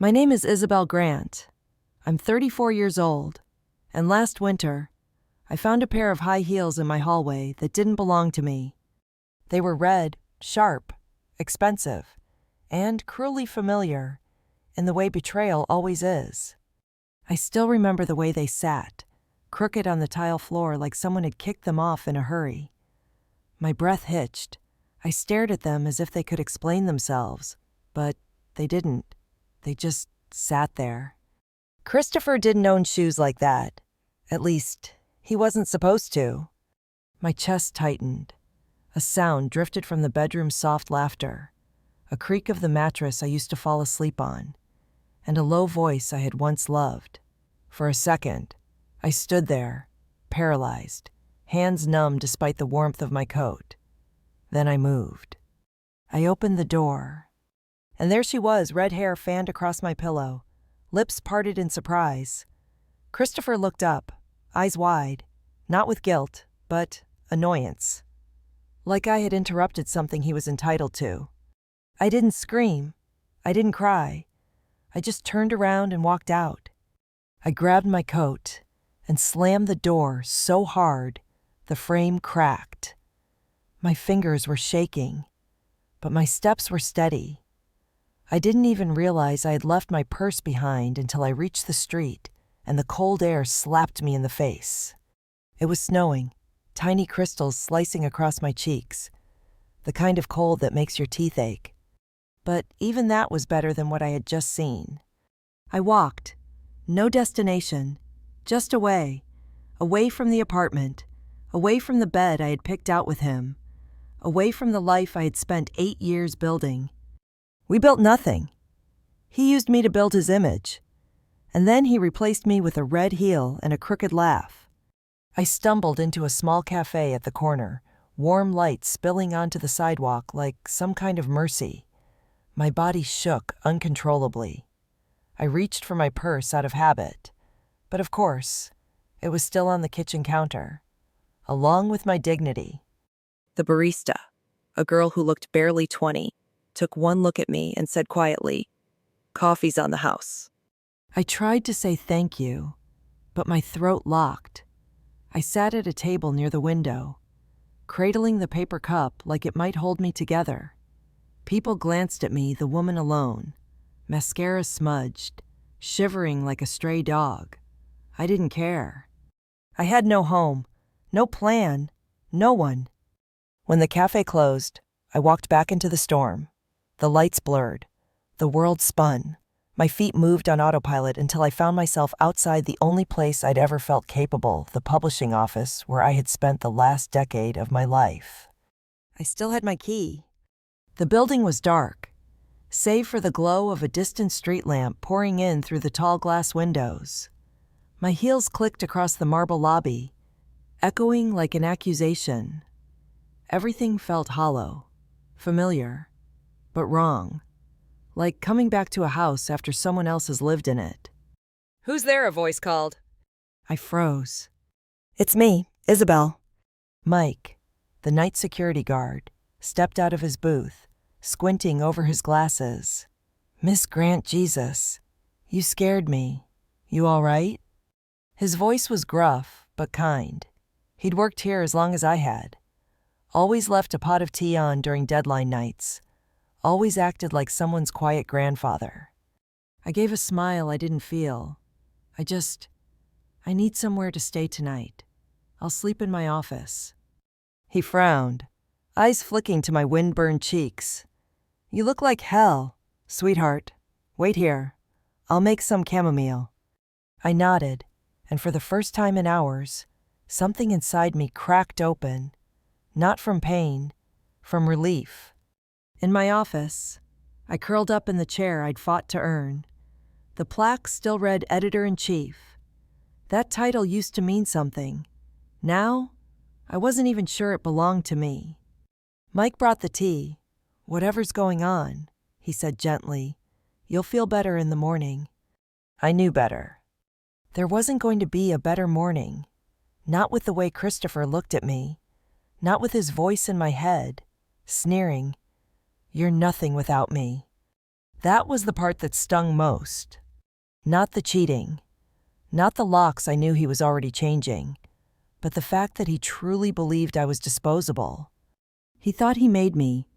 My name is Isabel Grant. I'm 34 years old, and last winter, I found a pair of high heels in my hallway that didn't belong to me. They were red, sharp, expensive, and cruelly familiar in the way betrayal always is. I still remember the way they sat, crooked on the tile floor like someone had kicked them off in a hurry. My breath hitched. I stared at them as if they could explain themselves, but they didn't. They just sat there. Christopher didn't own shoes like that. At least, he wasn't supposed to. My chest tightened. A sound drifted from the bedroom's soft laughter, a creak of the mattress I used to fall asleep on, and a low voice I had once loved. For a second, I stood there, paralyzed, hands numb despite the warmth of my coat. Then I moved. I opened the door, and there she was, red hair fanned across my pillow, lips parted in surprise. Christopher looked up, eyes wide, not with guilt, but annoyance. Like I had interrupted something he was entitled to. I didn't scream. I didn't cry. I just turned around and walked out. I grabbed my coat and slammed the door so hard the frame cracked. My fingers were shaking, but my steps were steady. I didn't even realize I had left my purse behind until I reached the street and the cold air slapped me in the face. It was snowing, tiny crystals slicing across my cheeks, the kind of cold that makes your teeth ache. But even that was better than what I had just seen. I walked, no destination, just away from the apartment, away from the bed I had picked out with him, away from the life I had spent 8 years building. We built nothing. He used me to build his image, and then he replaced me with a red heel and a crooked laugh. I stumbled into a small cafe at the corner, warm light spilling onto the sidewalk like some kind of mercy. My body shook uncontrollably. I reached for my purse out of habit, but of course, it was still on the kitchen counter, along with my dignity. The barista, a girl who looked barely 20, took one look at me and said quietly, "Coffee's on the house." I tried to say thank you, but my throat locked. I sat at a table near the window, cradling the paper cup like it might hold me together. People glanced at me, the woman alone, mascara smudged, shivering like a stray dog. I didn't care. I had no home, no plan, no one. When the cafe closed, I walked back into the storm. The lights blurred. The world spun. My feet moved on autopilot until I found myself outside the only place I'd ever felt capable, the publishing office where I had spent the last decade of my life. I still had my key. The building was dark, save for the glow of a distant street lamp pouring in through the tall glass windows. My heels clicked across the marble lobby, echoing like an accusation. Everything felt hollow, familiar, but wrong, like coming back to a house after someone else has lived in it. "Who's there?" a voice called. I froze. "It's me, Isabel." Mike, the night security guard, stepped out of his booth, squinting over his glasses. "Miss Grant, Jesus, you scared me. You all right?" His voice was gruff, but kind. He'd worked here as long as I had. Always left a pot of tea on during deadline nights. Always acted like someone's quiet grandfather. I gave a smile I didn't feel. I need somewhere to stay tonight. I'll sleep in my office. He frowned, eyes flicking to my wind-burned cheeks. "You look like hell, sweetheart. Wait here. I'll make some chamomile." I nodded, and for the first time in hours, something inside me cracked open, not from pain, from relief. In my office, I curled up in the chair I'd fought to earn. The plaque still read Editor-in-Chief. That title used to mean something. Now, I wasn't even sure it belonged to me. Mike brought the tea. "Whatever's going on," he said gently, "you'll feel better in the morning." I knew better. There wasn't going to be a better morning. Not with the way Christopher looked at me. Not with his voice in my head, sneering, "You're nothing without me." That was the part that stung most. Not the cheating, not the locks I knew he was already changing, but the fact that he truly believed I was disposable. He thought he made me,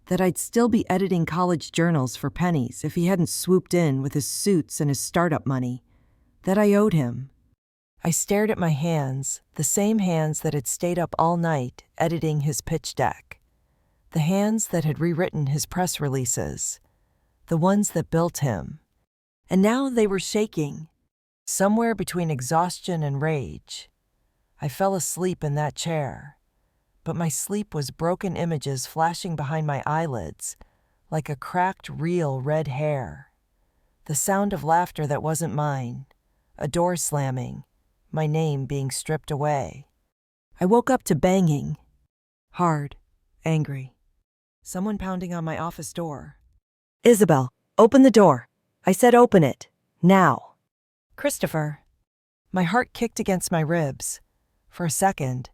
that I'd still be editing college journals for pennies if he hadn't swooped in with his suits and his startup money, that I owed him. I stared at my hands, the same hands that had stayed up all night editing his pitch deck, the hands that had rewritten his press releases, the ones that built him. And now they were shaking, somewhere between exhaustion and rage. I fell asleep in that chair, but my sleep was broken images flashing behind my eyelids, like a cracked reel red hair. The sound of laughter that wasn't mine, a door slamming, my name being stripped away. I woke up to banging, hard, angry. Someone pounding on my office door. "Isabel, open the door. I said open it, now." "Christopher." My heart kicked against my ribs. For a second,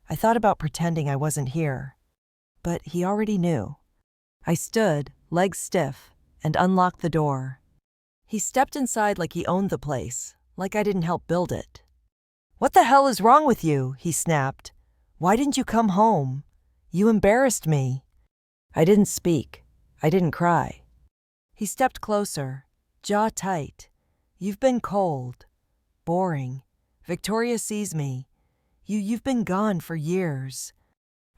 I thought about pretending I wasn't here. But he already knew. I stood, legs stiff, and unlocked the door. He stepped inside like he owned the place, like I didn't help build it. "What the hell is wrong with you?" he snapped. "Why didn't you come home? You embarrassed me." I didn't speak. I didn't cry. He stepped closer, jaw tight. "You've been cold, boring. Victoria sees me. You've been gone for years."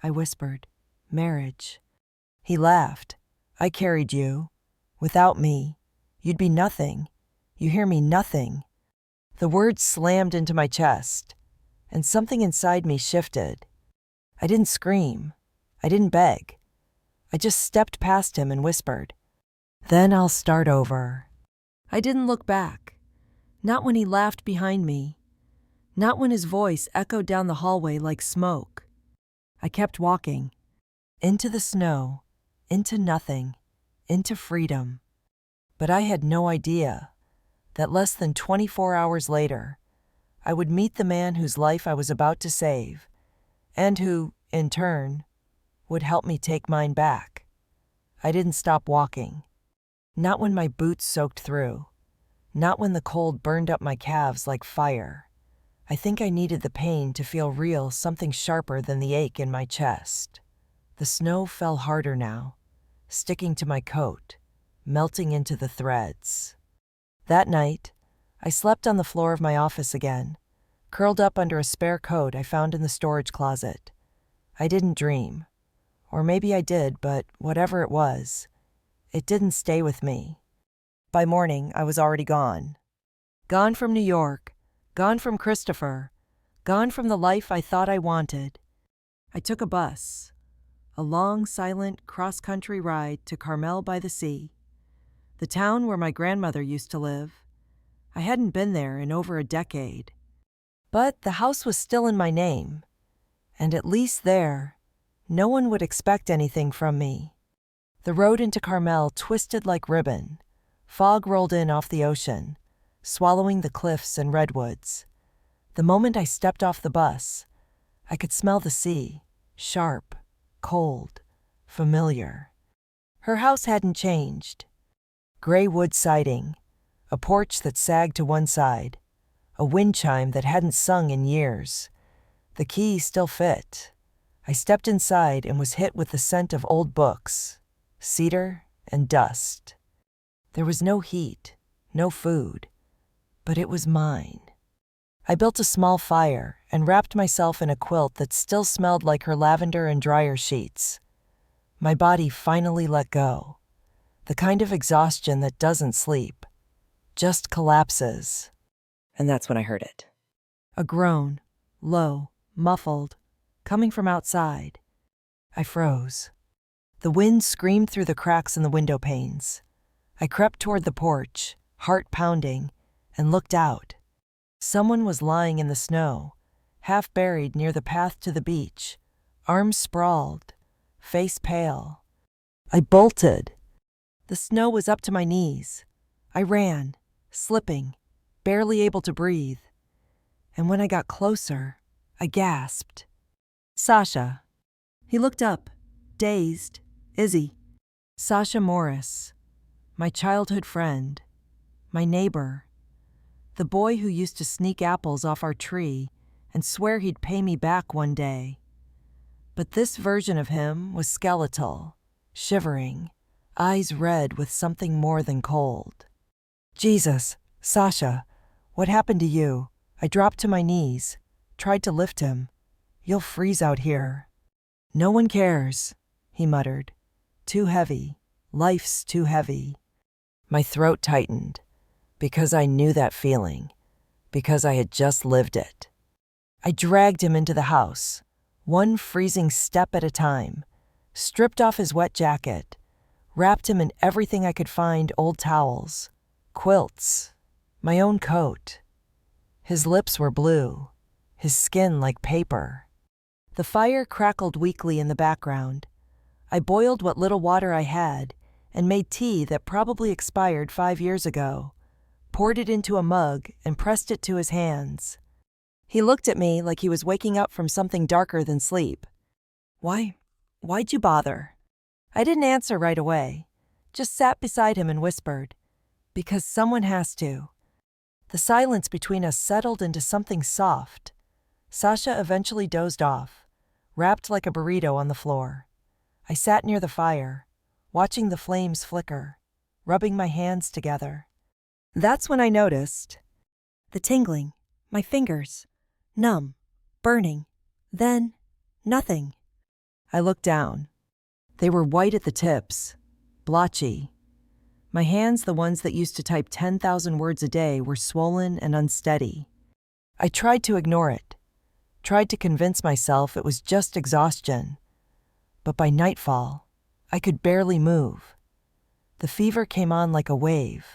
I whispered, "Marriage." He laughed. "I carried you. Without me, you'd be nothing. You hear me? Nothing." The words slammed into my chest, and something inside me shifted. I didn't scream. I didn't beg. I just stepped past him and whispered, "Then I'll start over." I didn't look back. Not when he laughed behind me. Not when his voice echoed down the hallway like smoke. I kept walking. Into the snow. Into nothing. Into freedom. But I had no idea that less than 24 hours later, I would meet the man whose life I was about to save, and who, in turn, would help me take mine back. I didn't stop walking. Not when my boots soaked through. Not when the cold burned up my calves like fire. I think I needed the pain to feel real, something sharper than the ache in my chest. The snow fell harder now, sticking to my coat, melting into the threads. That night, I slept on the floor of my office again, curled up under a spare coat I found in the storage closet. I didn't dream. Or maybe I did, but whatever it was, it didn't stay with me. By morning, I was already gone. Gone from New York, gone from Christopher, gone from the life I thought I wanted. I took a bus, a long, silent, cross-country ride to Carmel by the Sea, the town where my grandmother used to live. I hadn't been there in over a decade. But the house was still in my name, and at least there, no one would expect anything from me. The road into Carmel twisted like ribbon. Fog rolled in off the ocean, swallowing the cliffs and redwoods. The moment I stepped off the bus, I could smell the sea, sharp, cold, familiar. Her house hadn't changed. Gray wood siding, a porch that sagged to one side, a wind chime that hadn't sung in years. The key still fit. I stepped inside and was hit with the scent of old books, cedar and dust. There was no heat, no food, but it was mine. I built a small fire and wrapped myself in a quilt that still smelled like her lavender and dryer sheets. My body finally let go. The kind of exhaustion that doesn't sleep, just collapses. And that's when I heard it. A groan, low, muffled, coming from outside. I froze. The wind screamed through the cracks in the window panes. I crept toward the porch, heart pounding, and looked out. Someone was lying in the snow, half buried near the path to the beach, arms sprawled, face pale. I bolted. The snow was up to my knees. I ran, slipping, barely able to breathe. And when I got closer, I gasped. "Sasha." He looked up, dazed. "Izzy." "Sasha Morris." My childhood friend. My neighbor. The boy who used to sneak apples off our tree and swear he'd pay me back one day. But this version of him was skeletal, shivering, eyes red with something more than cold. Jesus, Sasha, what happened to you? I dropped to my knees, tried to lift him. You'll freeze out here. No one cares, he muttered. Too heavy. Life's too heavy. My throat tightened, because I knew that feeling, because I had just lived it. I dragged him into the house, one freezing step at a time, stripped off his wet jacket, wrapped him in everything I could find, old towels, quilts, my own coat. His lips were blue, his skin like paper. The fire crackled weakly in the background. I boiled what little water I had and made tea that probably expired 5 years ago, poured it into a mug and pressed it to his hands. He looked at me like he was waking up from something darker than sleep. Why'd you bother? I didn't answer right away, just sat beside him and whispered, because someone has to. The silence between us settled into something soft. Sasha eventually dozed off, wrapped like a burrito on the floor. I sat near the fire, watching the flames flicker, rubbing my hands together. That's when I noticed the tingling, my fingers, numb, burning, then nothing. I looked down. They were white at the tips, blotchy. My hands, the ones that used to type 10,000 words a day, were swollen and unsteady. I tried to ignore it, tried to convince myself it was just exhaustion. But by nightfall, I could barely move. The fever came on like a wave,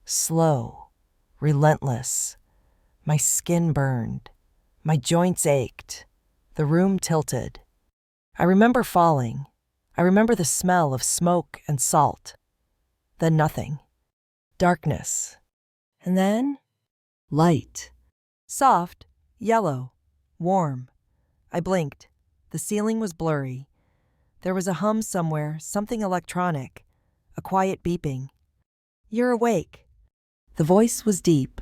slow, relentless. My skin burned. My joints ached. The room tilted. I remember falling. I remember the smell of smoke and salt. Then nothing. Darkness. And then light. Soft, yellow, warm. I blinked. The ceiling was blurry. There was a hum somewhere, something electronic, a quiet beeping. You're awake. The voice was deep,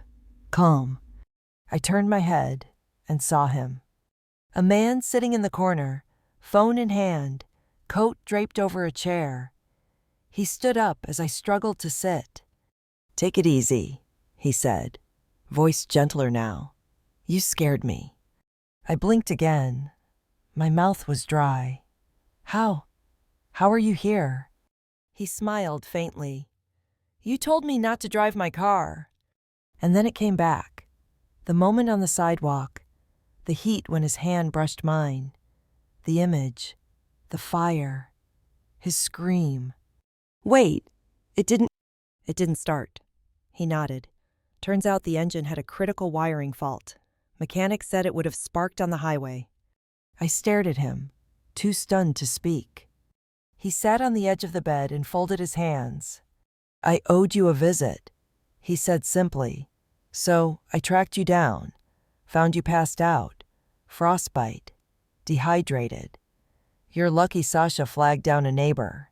calm. I turned my head and saw him. A man sitting in the corner, phone in hand, coat draped over a chair. He stood up as I struggled to sit. Take it easy, he said, voice gentler now. You scared me. I blinked again. My mouth was dry. How are you here? He smiled faintly. You told me not to drive my car. And then it came back. The moment on the sidewalk, the heat when his hand brushed mine, the image, the fire, his scream. Wait, it didn't start. He nodded. Turns out the engine had a critical wiring fault. Mechanics said it would have sparked on the highway. I stared at him, too stunned to speak. He sat on the edge of the bed and folded his hands. I owed you a visit, he said simply. So I tracked you down, found you passed out, frostbite, dehydrated. You're lucky Sasha flagged down a neighbor.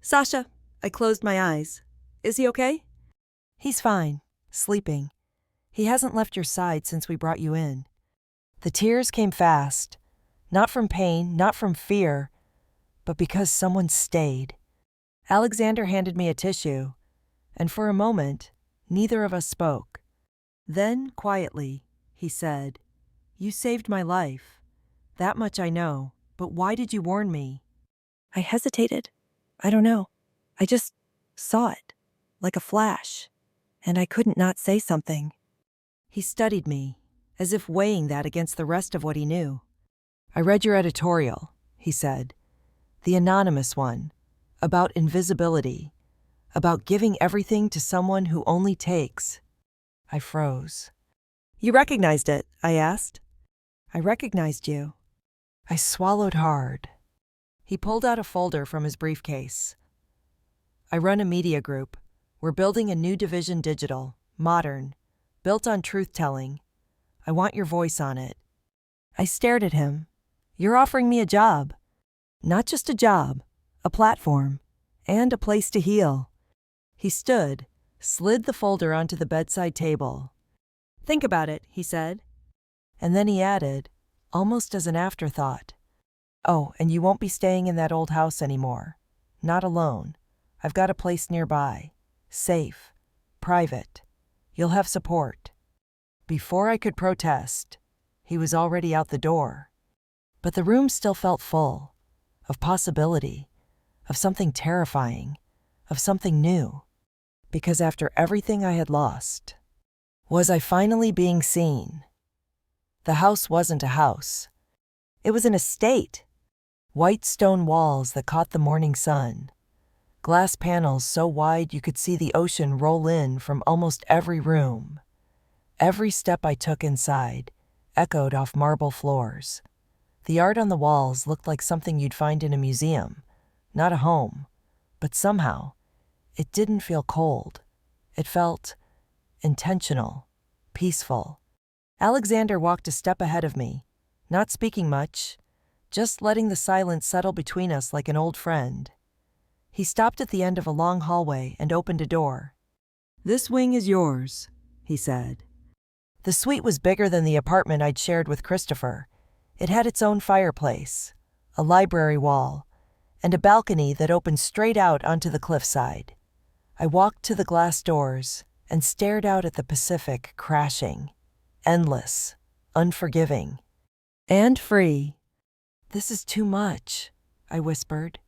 Sasha, I closed my eyes. Is he okay? He's fine, sleeping. He hasn't left your side since we brought you in. The tears came fast, not from pain, not from fear, but because someone stayed. Alexander handed me a tissue, and for a moment, neither of us spoke. Then, quietly, he said, You saved my life. That much I know, but why did you warn me? I hesitated. I don't know. I just saw it, like a flash, and I couldn't not say something. He studied me, as if weighing that against the rest of what he knew. I read your editorial, he said. The anonymous one, about invisibility, about giving everything to someone who only takes. I froze. You recognized it, I asked. I recognized you. I swallowed hard. He pulled out a folder from his briefcase. I run a media group. We're building a new division, digital, modern, built on truth-telling. I want your voice on it. I stared at him. You're offering me a job. Not just a job, a platform, and a place to heal. He He stood, slid the folder onto the bedside table. "Think about it," he said. And then he added, almost as an afterthought, "Oh, and you won't be staying in that old house anymore. Not alone. I've got a place nearby. Safe. Private. You'll have support." Before I could protest, he was already out the door. But the room still felt full, of possibility, of something terrifying, of something new. Because after everything I had lost, was I finally being seen? The house wasn't a house. It was an estate. White stone walls that caught the morning sun. Glass panels so wide you could see the ocean roll in from almost every room. Every step I took inside echoed off marble floors. The art on the walls looked like something you'd find in a museum, not a home. But somehow, it didn't feel cold. It felt intentional, peaceful. Alexander walked a step ahead of me, not speaking much, just letting the silence settle between us like an old friend. He stopped at the end of a long hallway and opened a door. "This wing is yours," he said. The suite was bigger than the apartment I'd shared with Christopher. It had its own fireplace, a library wall, and a balcony that opened straight out onto the cliffside. I walked to the glass doors and stared out at the Pacific crashing, endless, unforgiving, and free. "This is too much," I whispered.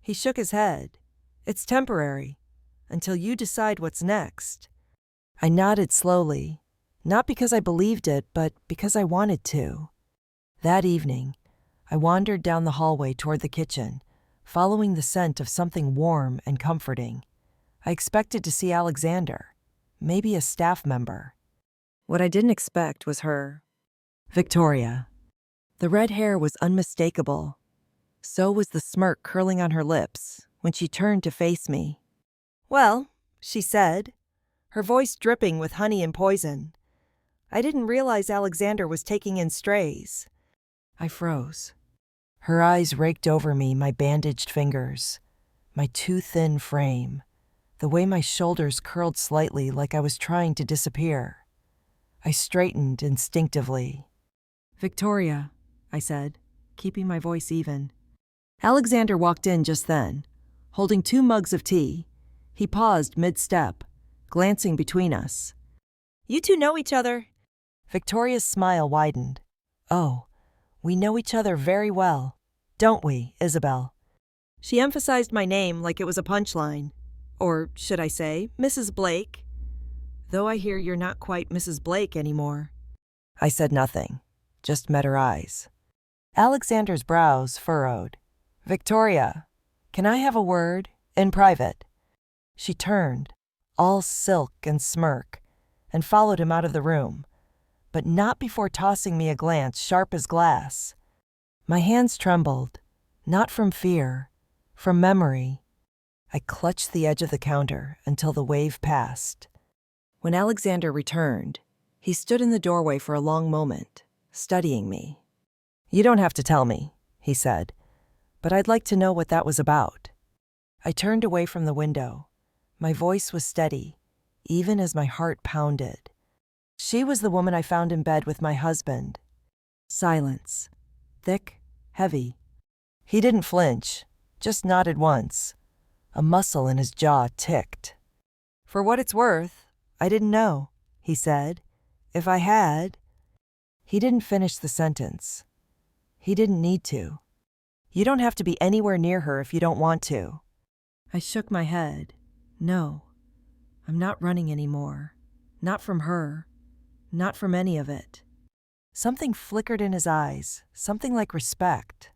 He shook his head. "It's temporary, until you decide what's next." I nodded slowly, not because I believed it, but because I wanted to. That evening, I wandered down the hallway toward the kitchen, following the scent of something warm and comforting. I expected to see Alexander, maybe a staff member. What I didn't expect was her. Victoria. The red hair was unmistakable. So was the smirk curling on her lips when she turned to face me. "Well," she said, her voice dripping with honey and poison, "I didn't realize Alexander was taking in strays." I froze. Her eyes raked over me, my bandaged fingers, my too thin frame, the way my shoulders curled slightly like I was trying to disappear. I straightened instinctively. "Victoria," I said, keeping my voice even. Alexander walked in just then, holding 2 mugs of tea. He paused mid-step, glancing between us. "You two know each other." Victoria's smile widened. "Oh, we know each other very well, don't we, Isabel?" She emphasized my name like it was a punchline. Or should I say, Mrs. Blake? Though I hear you're not quite Mrs. Blake anymore. I said nothing, just met her eyes. Alexander's brows furrowed. "Victoria, can I have a word, in private?" She turned, all silk and smirk, and followed him out of the room, but not before tossing me a glance sharp as glass. My hands trembled, not from fear, from memory. I clutched the edge of the counter until the wave passed. When Alexander returned, he stood in the doorway for a long moment, studying me. "You don't have to tell me," he said, "but I'd like to know what that was about." I turned away from the window. My voice was steady, even as my heart pounded. "She was the woman I found in bed with my husband." Silence. Thick, heavy. He didn't flinch, just nodded once. A muscle in his jaw ticked. "For what it's worth, I didn't know," he said. "If I had—" He didn't finish the sentence. He didn't need to. "You don't have to be anywhere near her if you don't want to." I shook my head. "No, I'm not running anymore. Not from her. Not from any of it." Something flickered in his eyes, something like respect.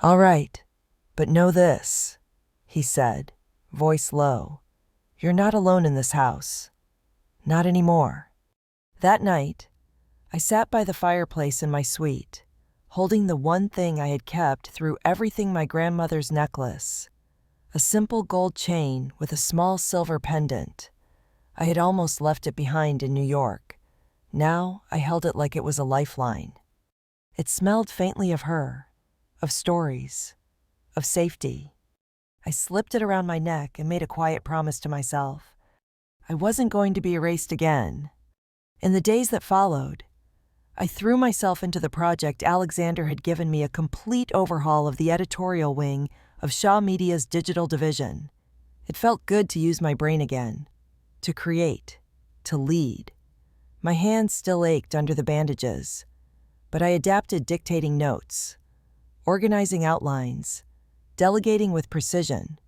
"All right, but know this," he said, voice low. "You're not alone in this house. Not anymore." That night, I sat by the fireplace in my suite, holding the one thing I had kept through everything, my grandmother's necklace. A simple gold chain with a small silver pendant. I had almost left it behind in New York. Now I held it like it was a lifeline. It smelled faintly of her, of stories, of safety. I slipped it around my neck and made a quiet promise to myself. I wasn't going to be erased again. In the days that followed, I threw myself into the project. Alexander had given me a complete overhaul of the editorial wing of Shaw Media's digital division. It felt good to use my brain again, to create, to lead. My hands still ached under the bandages, but I adapted, dictating notes, organizing outlines, delegating with precision.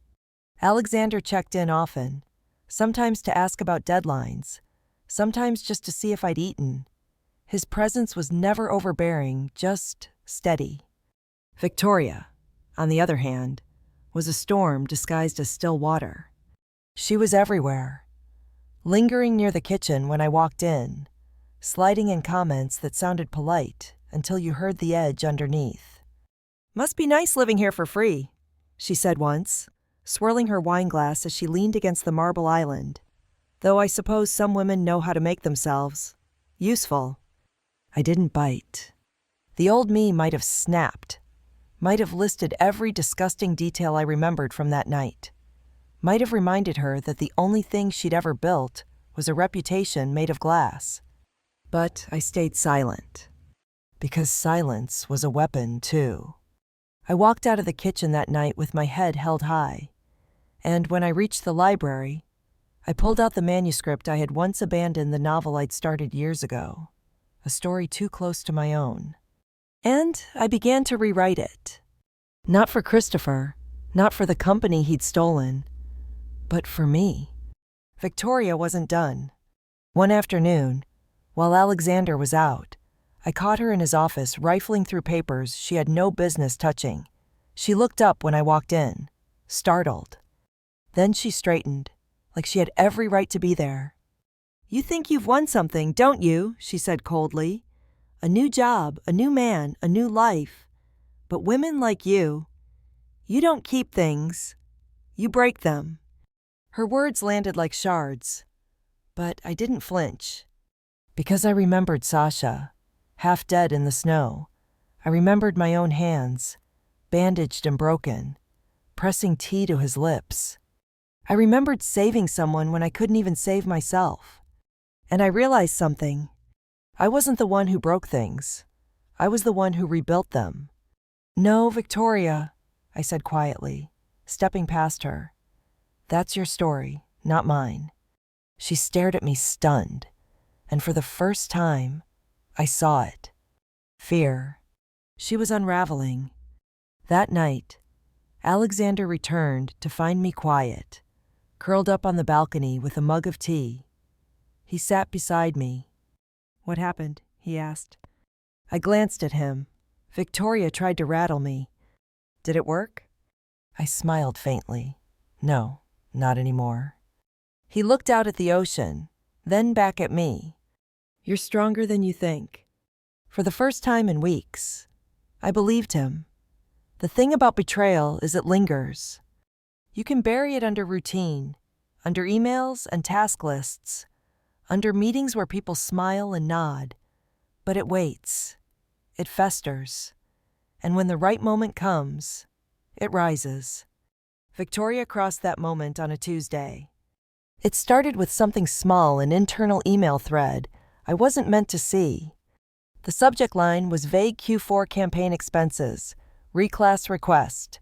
Alexander checked in often, sometimes to ask about deadlines, sometimes just to see if I'd eaten. His presence was never overbearing, just steady. Victoria, on the other hand, was a storm disguised as still water. She was everywhere, lingering near the kitchen when I walked in, sliding in comments that sounded polite until you heard the edge underneath. "Must be nice living here for free," she said once, swirling her wine glass as she leaned against the marble island. "Though I suppose some women know how to make themselves useful." I didn't bite. The old me might have snapped, might have listed every disgusting detail I remembered from that night, might have reminded her that the only thing she'd ever built was a reputation made of glass. But I stayed silent, because silence was a weapon, too. I walked out of the kitchen that night with my head held high, and when I reached the library, I pulled out the manuscript I had once abandoned, the novel I'd started years ago, a story too close to my own. And I began to rewrite it. Not for Christopher, not for the company he'd stolen, but for me. Victoria wasn't done. One afternoon, while Alexander was out, I caught her in his office rifling through papers she had no business touching. She looked up when I walked in, startled. Then she straightened, like she had every right to be there. "You think you've won something, don't you?" she said coldly. "A new job, a new man, a new life. But women like you don't keep things. You break them." Her words landed like shards, but I didn't flinch. Because I remembered Sasha, half dead in the snow. I remembered my own hands, bandaged and broken, pressing tea to his lips. I remembered saving someone when I couldn't even save myself. And I realized something. I wasn't the one who broke things. I was the one who rebuilt them. "No, Victoria," I said quietly, stepping past her. "That's your story, not mine." She stared at me stunned, and for the first time, I saw it. Fear. She was unraveling. That night, Alexander returned to find me quiet, curled up on the balcony with a mug of tea. He sat beside me. "What happened?" he asked. I glanced at him. Victoria tried to rattle me. "Did it work?" I smiled faintly. "No, not anymore." He looked out at the ocean, then back at me. "You're stronger than you think." For the first time in weeks, I believed him. The thing about betrayal is it lingers. You can bury it under routine, under emails and task lists, under meetings where people smile and nod, but it waits. It festers. And when the right moment comes, it rises. Victoria crossed that moment on a Tuesday. It started with something small, an internal email thread I wasn't meant to see. The subject line was vague Q4 campaign expenses, reclass request.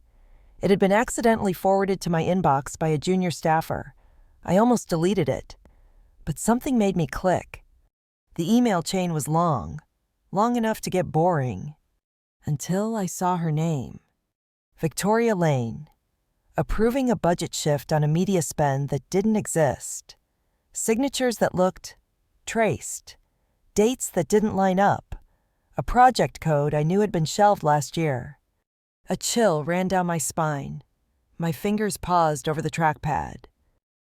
It had been accidentally forwarded to my inbox by a junior staffer. I almost deleted it. But something made me click. The email chain was long enough to get boring, until I saw her name. Victoria Lane, approving a budget shift on a media spend that didn't exist. Signatures that looked traced. Dates that didn't line up. A project code I knew had been shelved last year. A chill ran down my spine. My fingers paused over the trackpad.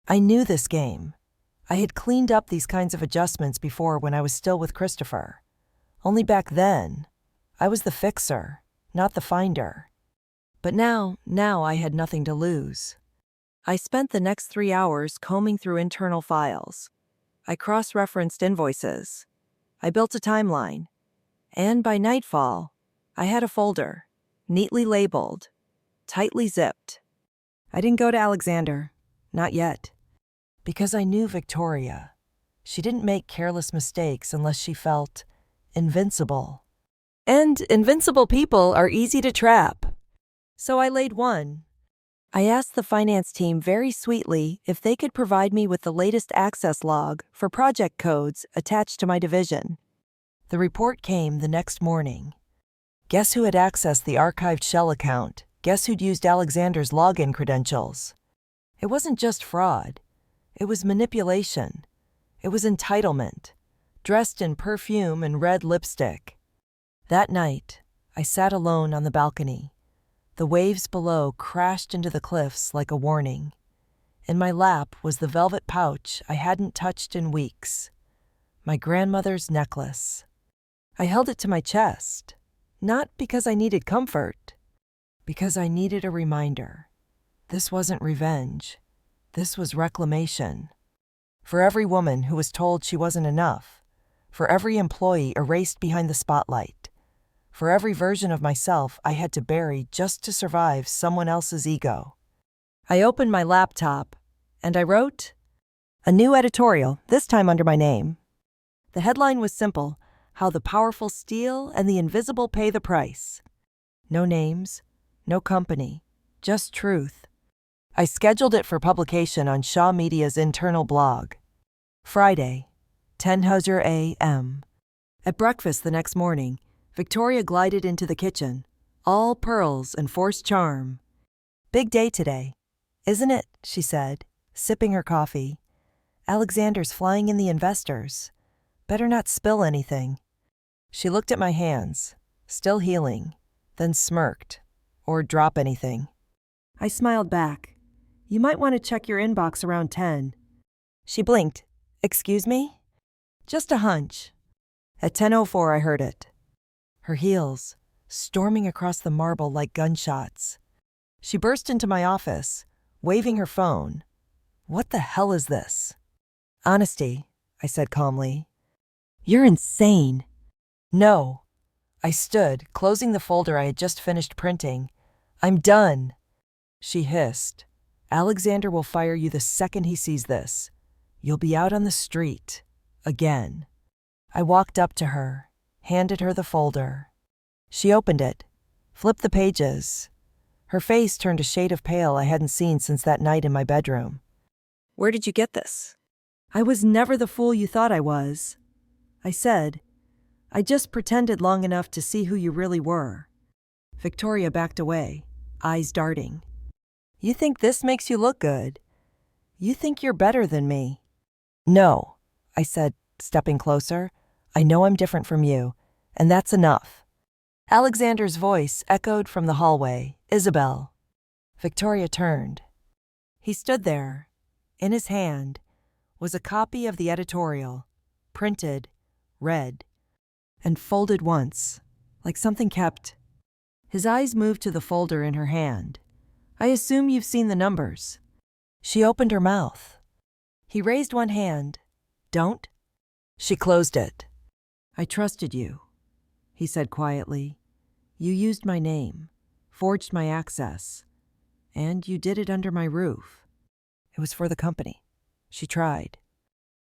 I knew this game. I had cleaned up these kinds of adjustments before when I was still with Christopher. Only back then, I was the fixer, not the finder. But now I had nothing to lose. I spent the next 3 hours combing through internal files. I cross-referenced invoices. I built a timeline. And by nightfall, I had a folder, neatly labeled, tightly zipped. I didn't go to Alexander. Not yet. Because I knew Victoria. She didn't make careless mistakes unless she felt invincible. And invincible people are easy to trap. So I laid one. I asked the finance team very sweetly if they could provide me with the latest access log for project codes attached to my division. The report came the next morning. Guess who had accessed the archived shell account? Guess who'd used Alexander's login credentials? It wasn't just fraud. It was manipulation. It was entitlement, dressed in perfume and red lipstick. That night, I sat alone on the balcony. The waves below crashed into the cliffs like a warning. In my lap was the velvet pouch I hadn't touched in weeks. My grandmother's necklace. I held it to my chest, not because I needed comfort, because I needed a reminder. This wasn't revenge. This was reclamation. For every woman who was told she wasn't enough, for every employee erased behind the spotlight, for every version of myself I had to bury just to survive someone else's ego. I opened my laptop, and I wrote a new editorial, this time under my name. The headline was simple: How the Powerful Steal and the Invisible Pay the Price. No names, no company, just truth. I scheduled it for publication on Shaw Media's internal blog. Friday, 10:00 a.m. At breakfast the next morning, Victoria glided into the kitchen, all pearls and forced charm. "Big day today, isn't it?" she said, sipping her coffee. "Alexander's flying in the investors. Better not spill anything." She looked at my hands, still healing, then smirked. "Or drop anything." I smiled back. "You might want to check your inbox around 10. She blinked. "Excuse me?" "Just a hunch." At 10:04 I heard it. Her heels, storming across the marble like gunshots. She burst into my office, waving her phone. "What the hell is this?" "Honesty," I said calmly. "You're insane." "No." I stood, closing the folder I had just finished printing. "I'm done." She hissed. "Alexander will fire you the second he sees this. You'll be out on the street. Again." I walked up to her, handed her the folder. She opened it, flipped the pages. Her face turned a shade of pale I hadn't seen since that night in my bedroom. "Where did you get this?" "I was never the fool you thought I was," I said. "I just pretended long enough to see who you really were." Victoria backed away, eyes darting. "You think this makes you look good? You think you're better than me?" "No," I said, stepping closer. "I know I'm different from you, and that's enough." Alexander's voice echoed from the hallway. "Isabel." Victoria turned. He stood there. In his hand was a copy of the editorial, printed, read, and folded once, like something kept. His eyes moved to the folder in her hand. "I assume you've seen the numbers." She opened her mouth. He raised one hand. "Don't." She closed it. "I trusted you," he said quietly. "You used my name, forged my access, and you did it under my roof. It was for the company." She tried.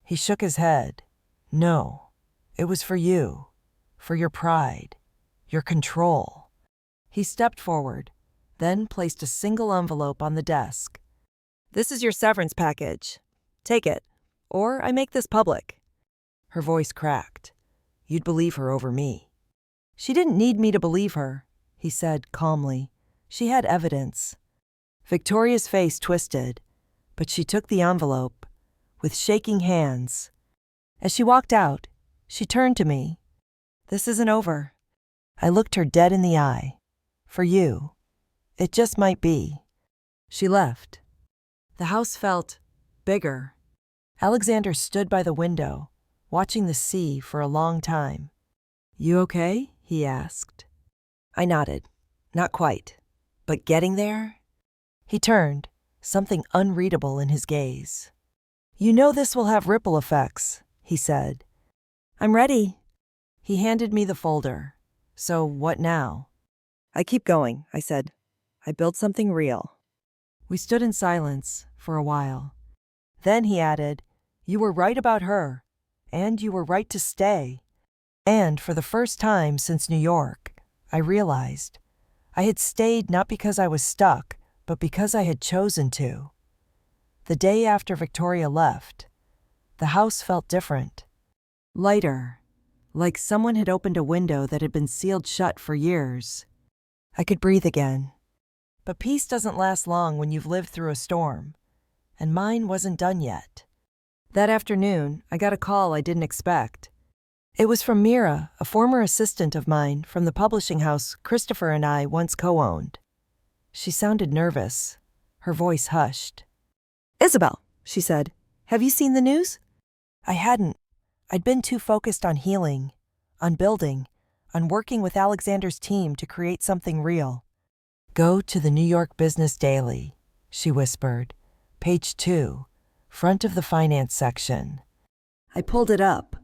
He shook his head. "No, it was for you, for your pride, your control." He stepped forward, then placed a single envelope on the desk. "This is your severance package. Take it, or I make this public." Her voice cracked. "You'd believe her over me." "She didn't need me to believe her," he said calmly. "She had evidence." Victoria's face twisted, but she took the envelope with shaking hands. As she walked out, she turned to me. "This isn't over." I looked her dead in the eye. "For you, it just might be." She left. The house felt bigger. Alexander stood by the window, watching the sea for a long time. "You okay?" he asked. I nodded. "Not quite, but getting there?" He turned, something unreadable in his gaze. "You know this will have ripple effects," he said. "I'm ready." He handed me the folder. "So what now?" "I keep going," I said. "I built something real." We stood in silence for a while. Then he added, "You were right about her, and you were right to stay." And for the first time since New York, I realized I had stayed not because I was stuck, but because I had chosen to. The day after Victoria left, the house felt different. Lighter, like someone had opened a window that had been sealed shut for years. I could breathe again. But peace doesn't last long when you've lived through a storm, and mine wasn't done yet. That afternoon, I got a call I didn't expect. It was from Mira, a former assistant of mine from the publishing house Christopher and I once co-owned. She sounded nervous, her voice hushed. "Isabel," she said, "have you seen the news?" I hadn't. I'd been too focused on healing, on building, on working with Alexander's team to create something real. "Go to the New York Business Daily," she whispered. "Page 2, front of the finance section." I pulled it up.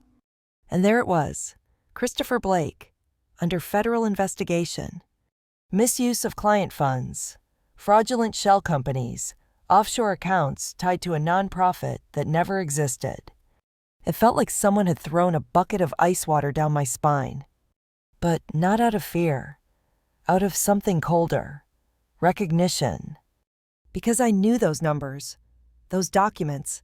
And there it was, Christopher Blake, under federal investigation. Misuse of client funds, fraudulent shell companies, offshore accounts tied to a nonprofit that never existed. It felt like someone had thrown a bucket of ice water down my spine. But not out of fear, out of something colder, recognition. Because I knew those numbers, those documents.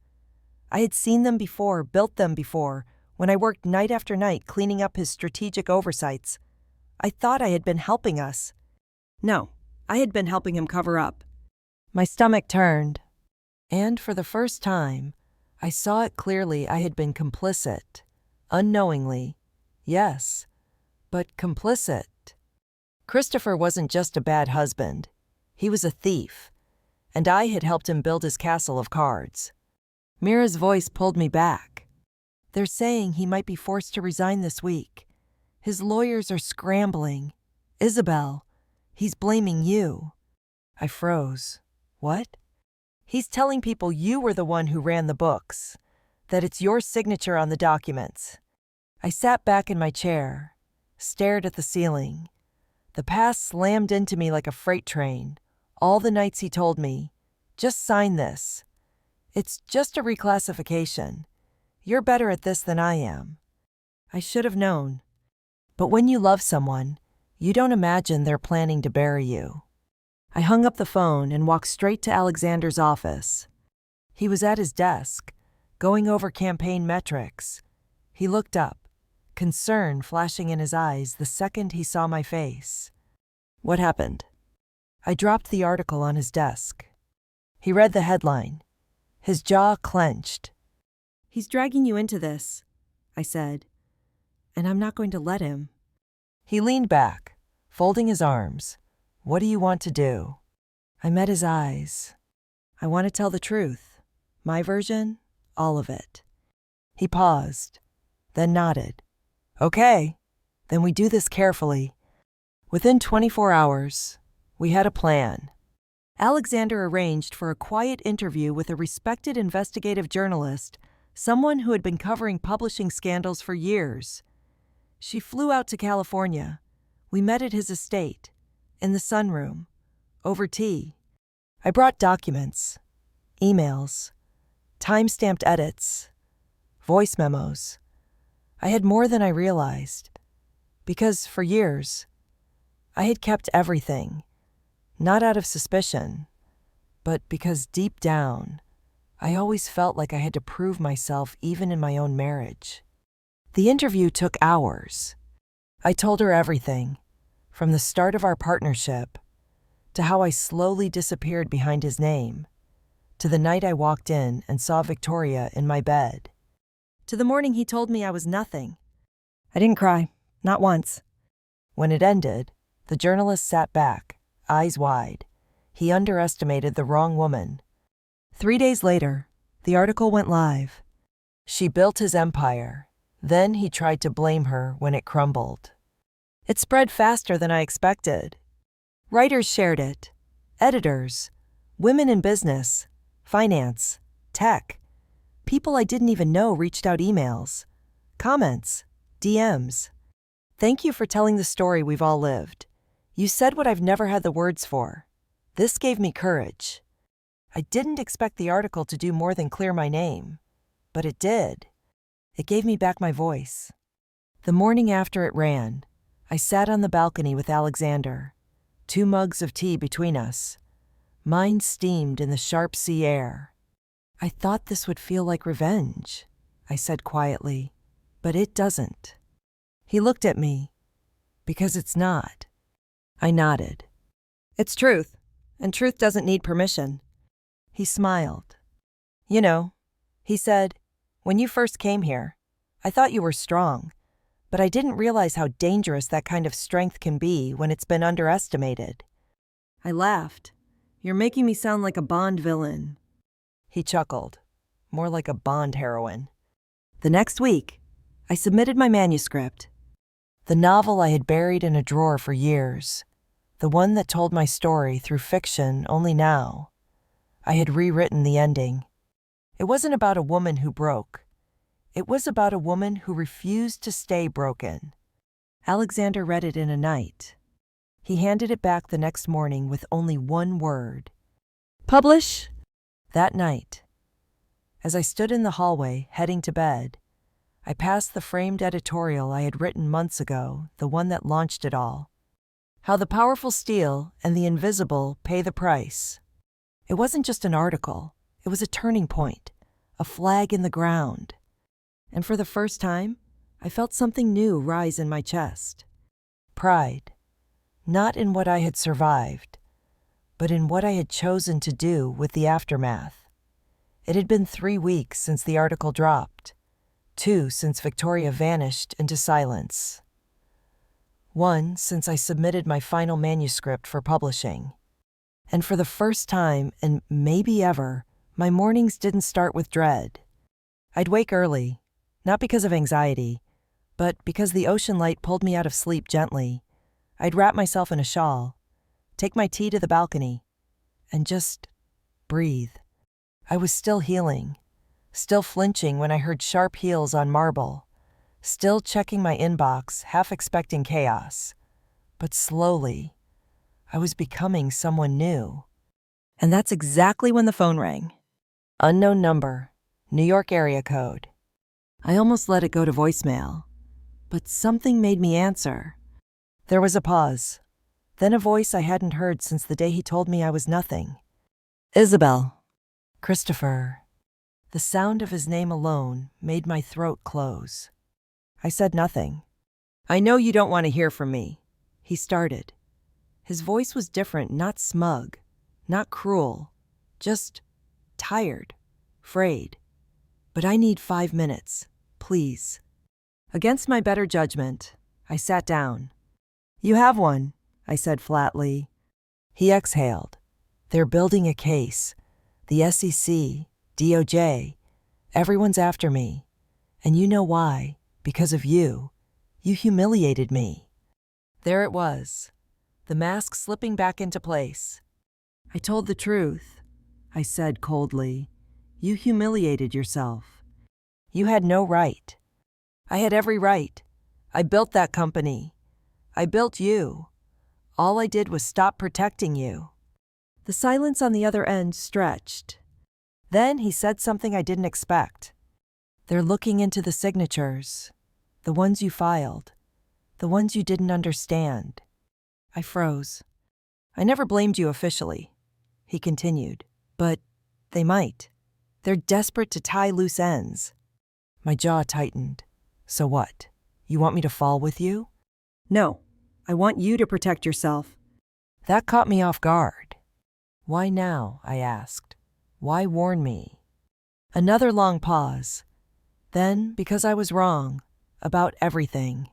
I had seen them before, built them before, when I worked night after night cleaning up his strategic oversights. I thought I had been helping us. No, I had been helping him cover up. My stomach turned, and for the first time, I saw it clearly. I had been complicit. Unknowingly, yes, but complicit. Christopher wasn't just a bad husband. He was a thief, and I had helped him build his castle of cards. Mira's voice pulled me back. "They're saying he might be forced to resign this week. His lawyers are scrambling. Isabel, he's blaming you." I froze. What? "He's telling people you were the one who ran the books, that it's your signature on the documents." I sat back in my chair, stared at the ceiling. The past slammed into me like a freight train. All the nights he told me, "Just sign this. It's just a reclassification. You're better at this than I am." I should have known. But when you love someone, you don't imagine they're planning to bury you. I hung up the phone and walked straight to Alexander's office. He was at his desk, going over campaign metrics. He looked up, concern flashing in his eyes the second he saw my face. "What happened?" I dropped the article on his desk. He read the headline. His jaw clenched. "He's dragging you into this," I said, "and I'm not going to let him." He leaned back, folding his arms. "What do you want to do?" I met his eyes. "I want to tell the truth. My version, all of it." He paused, then nodded. "Okay, then we do this carefully." Within 24 hours, we had a plan. Alexander arranged for a quiet interview with a respected investigative journalist, someone who had been covering publishing scandals for years. She flew out to California. We met at his estate, in the sunroom, over tea. I brought documents, emails, time-stamped edits, voice memos. I had more than I realized, because for years, I had kept everything, not out of suspicion, but because deep down, I always felt like I had to prove myself even in my own marriage. The interview took hours. I told her everything, from the start of our partnership, to how I slowly disappeared behind his name, to the night I walked in and saw Victoria in my bed, to the morning he told me I was nothing. I didn't cry, not once. When it ended, the journalist sat back, eyes wide. He underestimated the wrong woman. 3 days later, the article went live. She built his empire. Then he tried to blame her when it crumbled. It spread faster than I expected. Writers shared it. Editors. Women in business. Finance. Tech. People I didn't even know reached out emails. Comments. DMs. "Thank you for telling the story we've all lived. You said what I've never had the words for. This gave me courage." I didn't expect the article to do more than clear my name, but it did. It gave me back my voice. The morning after it ran, I sat on the balcony with Alexander, 2 mugs of tea between us. Mine steamed in the sharp sea air. I thought this would feel like revenge, I said quietly, but it doesn't. He looked at me. Because it's not. I nodded. It's truth, and truth doesn't need permission. He smiled. You know, he said, when you first came here, I thought you were strong, but I didn't realize how dangerous that kind of strength can be when it's been underestimated. I laughed. You're making me sound like a Bond villain. He chuckled. More like a Bond heroine. The next week, I submitted my manuscript. The novel I had buried in a drawer for years. The one that told my story through fiction only now. I had rewritten the ending. It wasn't about a woman who broke. It was about a woman who refused to stay broken. Alexander read it in a night. He handed it back the next morning with only one word. Publish! That night, as I stood in the hallway heading to bed, I passed the framed editorial I had written months ago, the one that launched it all. How the powerful steal and the invisible pay the price. It wasn't just an article. It was a turning point, a flag in the ground. And for the first time, I felt something new rise in my chest. Pride. Not in what I had survived, but in what I had chosen to do with the aftermath. It had been 3 weeks since the article dropped, 2 since Victoria vanished into silence. 1 since I submitted my final manuscript for publishing. And for the first time, and maybe ever, my mornings didn't start with dread. I'd wake early, not because of anxiety, but because the ocean light pulled me out of sleep gently. I'd wrap myself in a shawl, take my tea to the balcony, and just breathe. I was still healing, still flinching when I heard sharp heels on marble, still checking my inbox, half expecting chaos. But slowly, I was becoming someone new. And that's exactly when the phone rang. Unknown number, New York area code. I almost let it go to voicemail, but something made me answer. There was a pause, then a voice I hadn't heard since the day he told me I was nothing. Isabel. Christopher. The sound of his name alone made my throat close. I said nothing. I know you don't want to hear from me, he started. His voice was different, not smug, not cruel, just tired, frayed. But I need 5 minutes, please. Against my better judgment, I sat down. You have one, I said flatly. He exhaled. They're building a case. The SEC, DOJ, everyone's after me. And you know why? Because of you. You humiliated me. There it was, the mask slipping back into place. I told the truth, I said coldly. You humiliated yourself. You had no right. I had every right. I built that company. I built you. All I did was stop protecting you. The silence on the other end stretched. Then he said something I didn't expect. They're looking into the signatures, the ones you filed, the ones you didn't understand. I froze. I never blamed you officially, he continued, but they might. They're desperate to tie loose ends. My jaw tightened. So what? You want me to fall with you? No, I want you to protect yourself. That caught me off guard. Why now? I asked. Why warn me? Another long pause. Then, because I was wrong, about everything.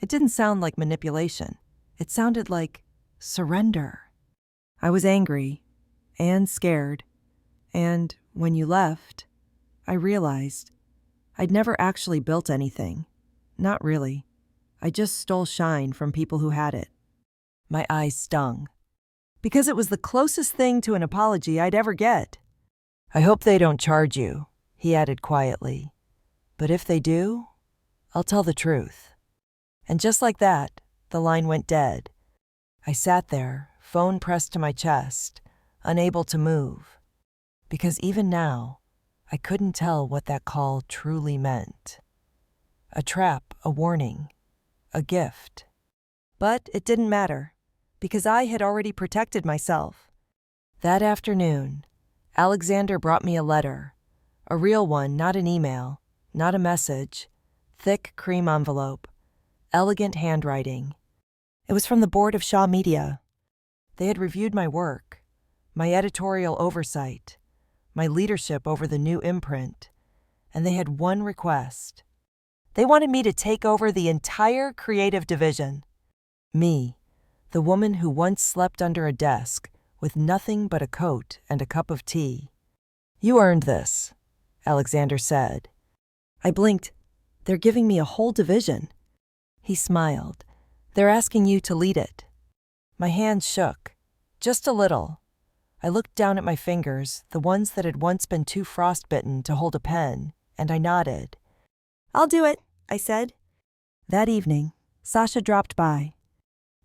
It didn't sound like manipulation. It sounded like surrender. I was angry and scared, and when you left, I realized I'd never actually built anything. Not really. I just stole shine from people who had it. My eyes stung. Because it was the closest thing to an apology I'd ever get. I hope they don't charge you, he added quietly. But if they do, I'll tell the truth. And just like that, the line went dead. I sat there, phone pressed to my chest, unable to move. because even now, I couldn't tell what that call truly meant. A trap, a warning, a gift. But it didn't matter, because I had already protected myself. That afternoon, Alexander brought me a letter, a real one, not an email, not a message, thick cream envelope, elegant handwriting. It was from the board of Shaw Media. They had reviewed my work, my editorial oversight, my leadership over the new imprint, and they had one request. They wanted me to take over the entire creative division. Me, the woman who once slept under a desk with nothing but a coat and a cup of tea. You earned this, Alexander said. I blinked. They're giving me a whole division. He smiled. They're asking you to lead it. My hands shook, just a little. I looked down at my fingers, the ones that had once been too frostbitten to hold a pen, and I nodded. I'll do it, I said. That evening, Sasha dropped by.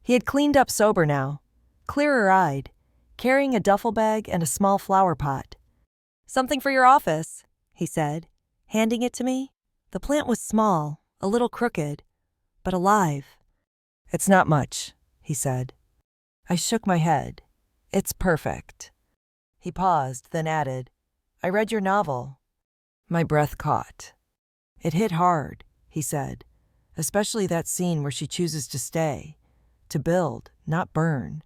He had cleaned up sober now, clearer-eyed, carrying a duffel bag and a small flower pot. Something for your office, he said, handing it to me. The plant was small, a little crooked, but alive. It's not much, he said. I shook my head. It's perfect. He paused, then added, I read your novel. My breath caught. It hit hard, he said, especially that scene where she chooses to stay, to build, not burn.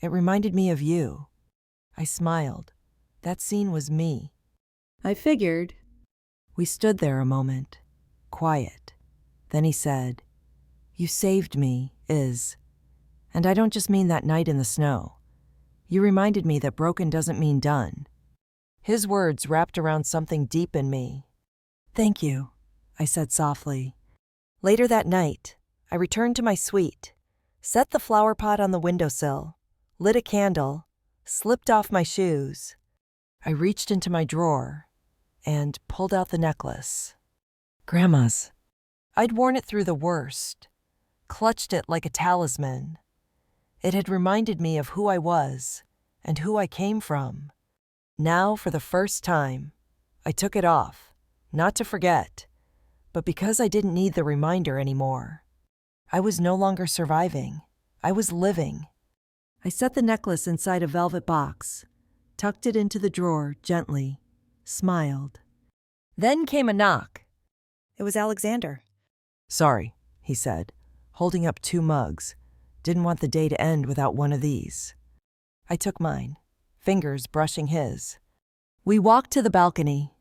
It reminded me of you. I smiled. That scene was me. I figured. We stood there a moment, quiet. Then he said, You saved me, Iz. And I don't just mean that night in the snow. You reminded me that broken doesn't mean done. His words wrapped around something deep in me. Thank you, I said softly. Later that night, I returned to my suite, set the flower pot on the windowsill, lit a candle, slipped off my shoes. I reached into my drawer and pulled out the necklace. Grandma's. I'd worn it through the worst, clutched it like a talisman. It had reminded me of who I was and who I came from. Now, for the first time, I took it off, not to forget, but because I didn't need the reminder anymore. I was no longer surviving. I was living. I set the necklace inside a velvet box, tucked it into the drawer gently, smiled. Then came a knock. It was Alexander. Sorry, he said, holding up 2 mugs. Didn't want the day to end without one of these. I took mine, fingers brushing his. We walked to the balcony.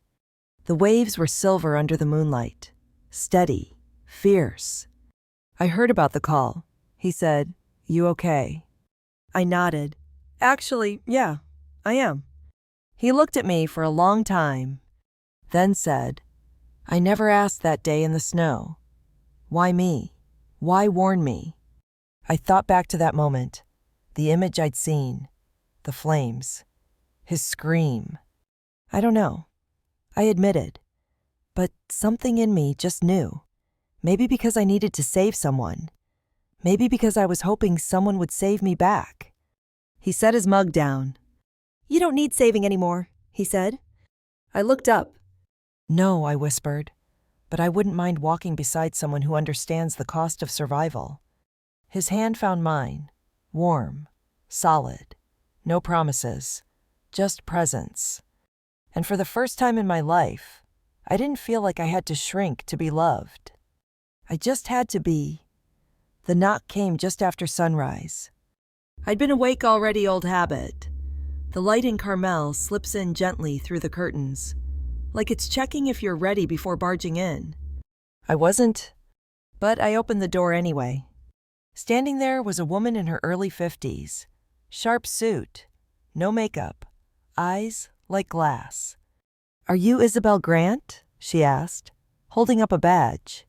The waves were silver under the moonlight, steady, fierce. I heard about the call. He said, You okay? I nodded. Actually, yeah, I am. He looked at me for a long time, then said, I never asked that day in the snow. Why me? Why warn me? I thought back to that moment, the image I'd seen, the flames, his scream. I don't know. I admitted. But something in me just knew. Maybe because I needed to save someone. Maybe because I was hoping someone would save me back. He set his mug down. You don't need saving anymore, he said. I looked up. No, I whispered, but I wouldn't mind walking beside someone who understands the cost of survival. His hand found mine, warm, solid, no promises, just presence. And for the first time in my life, I didn't feel like I had to shrink to be loved. I just had to be. The knock came just after sunrise. I'd been awake already, old habit. The light in Carmel slips in gently through the curtains, like it's checking if you're ready before barging in. I wasn't, but I opened the door anyway. Standing there was a woman in her early 50s, sharp suit, no makeup, eyes like glass. Are you Isabel Grant? She asked, holding up a badge.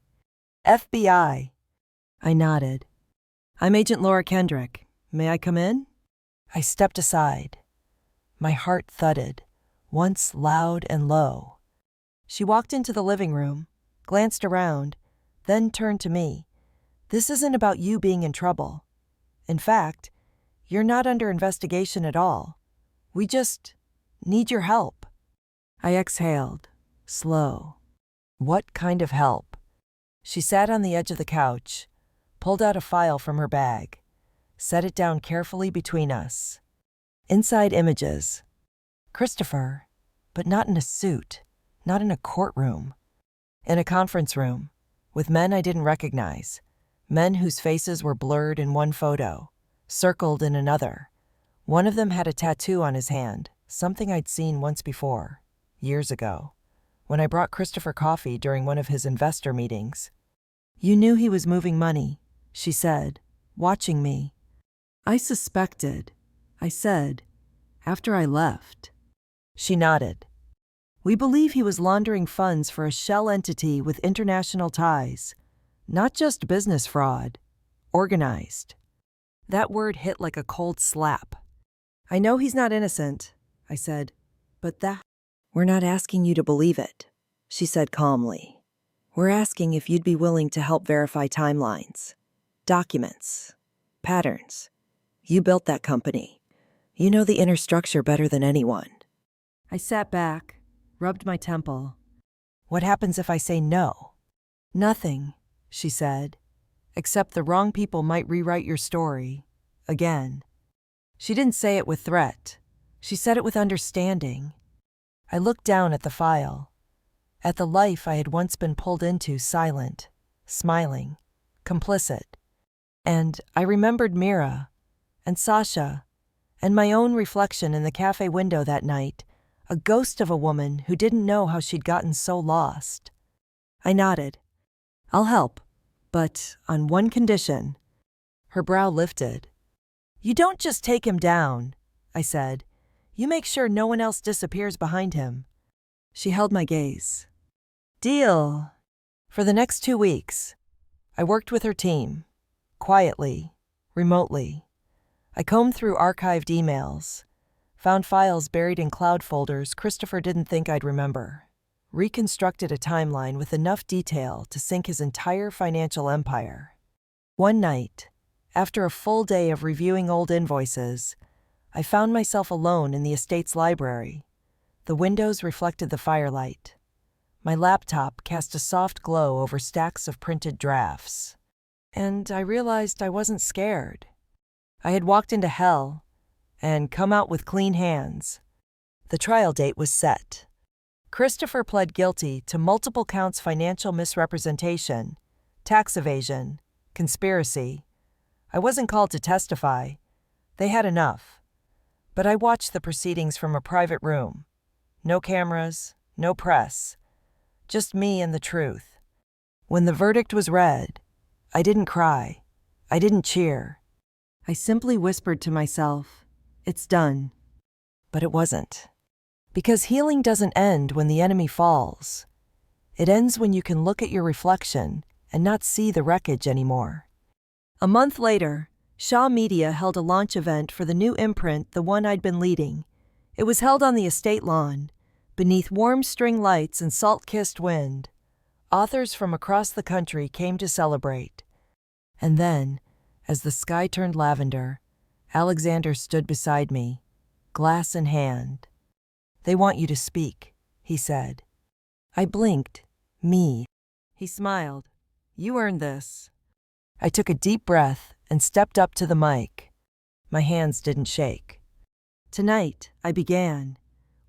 FBI. I nodded. I'm Agent Laura Kendrick. May I come in? I stepped aside. My heart thudded, once loud and low. She walked into the living room, glanced around, then turned to me. This isn't about you being in trouble. In fact, you're not under investigation at all. We just Need your help. I exhaled, slow. What kind of help? She sat on the edge of the couch, pulled out a file from her bag, set it down carefully between us. Inside images. Christopher, but not in a suit, not in a courtroom. In a conference room, with men I didn't recognize, men whose faces were blurred in one photo, circled in another. One of them had a tattoo on his hand, something I'd seen once before, years ago, when I brought Christopher coffee during one of his investor meetings. You knew he was moving money, she said, watching me. I suspected, I said, after I left. She nodded. We believe he was laundering funds for a shell entity with international ties, not just business fraud, organized. That word hit like a cold slap. I know he's not innocent, I said, but We're not asking you to believe it, she said calmly. We're asking if you'd be willing to help verify timelines, documents, patterns. You built that company. You know the inner structure better than anyone. I sat back, rubbed my temple. What happens if I say no? Nothing, she said, except the wrong people might rewrite your story, again. She didn't say it with threat. She said it with understanding. I looked down at the file, at the life I had once been pulled into, silent, smiling, complicit. And I remembered Mira, and Sasha, and my own reflection in the cafe window that night, a ghost of a woman who didn't know how she'd gotten so lost. I nodded. I'll help, but on one condition. Her brow lifted. You don't just take him down, I said. You make sure no one else disappears behind him. She held my gaze. Deal. For the next 2 weeks, I worked with her team, quietly, remotely. I combed through archived emails, found files buried in cloud folders Christopher didn't think I'd remember, reconstructed a timeline with enough detail to sink his entire financial empire. One night, after a full day of reviewing old invoices, I found myself alone in the estate's library. The windows reflected the firelight. My laptop cast a soft glow over stacks of printed drafts. And I realized I wasn't scared. I had walked into hell and come out with clean hands. The trial date was set. Christopher pled guilty to multiple counts: financial misrepresentation, tax evasion, conspiracy. I wasn't called to testify. They had enough. But I watched the proceedings from a private room. No cameras, no press. Just me and the truth. When the verdict was read, I didn't cry. I didn't cheer. I simply whispered to myself, it's done. But it wasn't. Because healing doesn't end when the enemy falls. It ends when you can look at your reflection and not see the wreckage anymore. A month later, Shaw Media held a launch event for the new imprint, the one I'd been leading. It was held on the estate lawn, beneath warm string lights and salt-kissed wind. Authors from across the country came to celebrate. And then, as the sky turned lavender, Alexander stood beside me, glass in hand. They want you to speak, he said. I blinked. Me. He smiled. You earned this. I took a deep breath and stepped up to the mic. My hands didn't shake. Tonight, I began.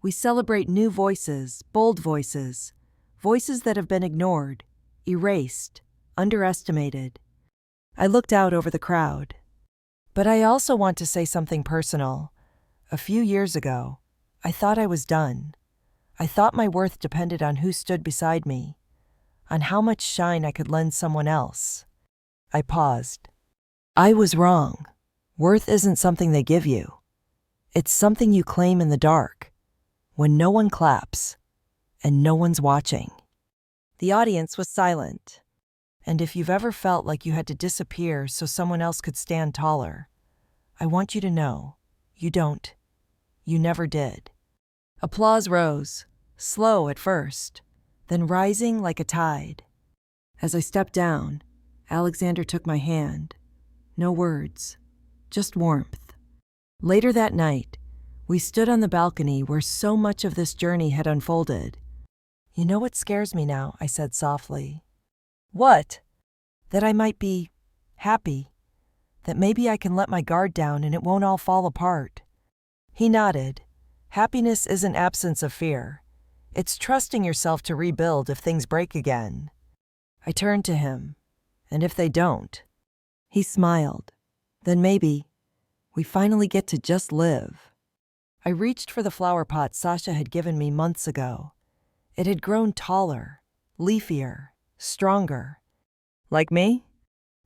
We celebrate new voices, bold voices, voices that have been ignored, erased, underestimated. I looked out over the crowd. But I also want to say something personal. A few years ago, I thought I was done. I thought my worth depended on who stood beside me, on how much shine I could lend someone else. I paused. I was wrong. Worth isn't something they give you. It's something you claim in the dark, when no one claps, and no one's watching. The audience was silent. And if you've ever felt like you had to disappear so someone else could stand taller, I want you to know, you don't. You never did. Applause rose, slow at first, then rising like a tide. As I stepped down, Alexander took my hand. No words, just warmth. Later that night, We stood on the balcony where so much of this journey had unfolded. "You know what scares me now?" I said softly. "What?" "That I might be happy. That maybe I can let my guard down and it won't all fall apart." He nodded. "Happiness isn't absence of fear. It's trusting yourself to rebuild if things break again." I turned to him. "And if they don't?" He smiled. "Then maybe we finally get to just live." I reached for the flower pot Sasha had given me months ago. It had grown taller, leafier, stronger. "Like me?"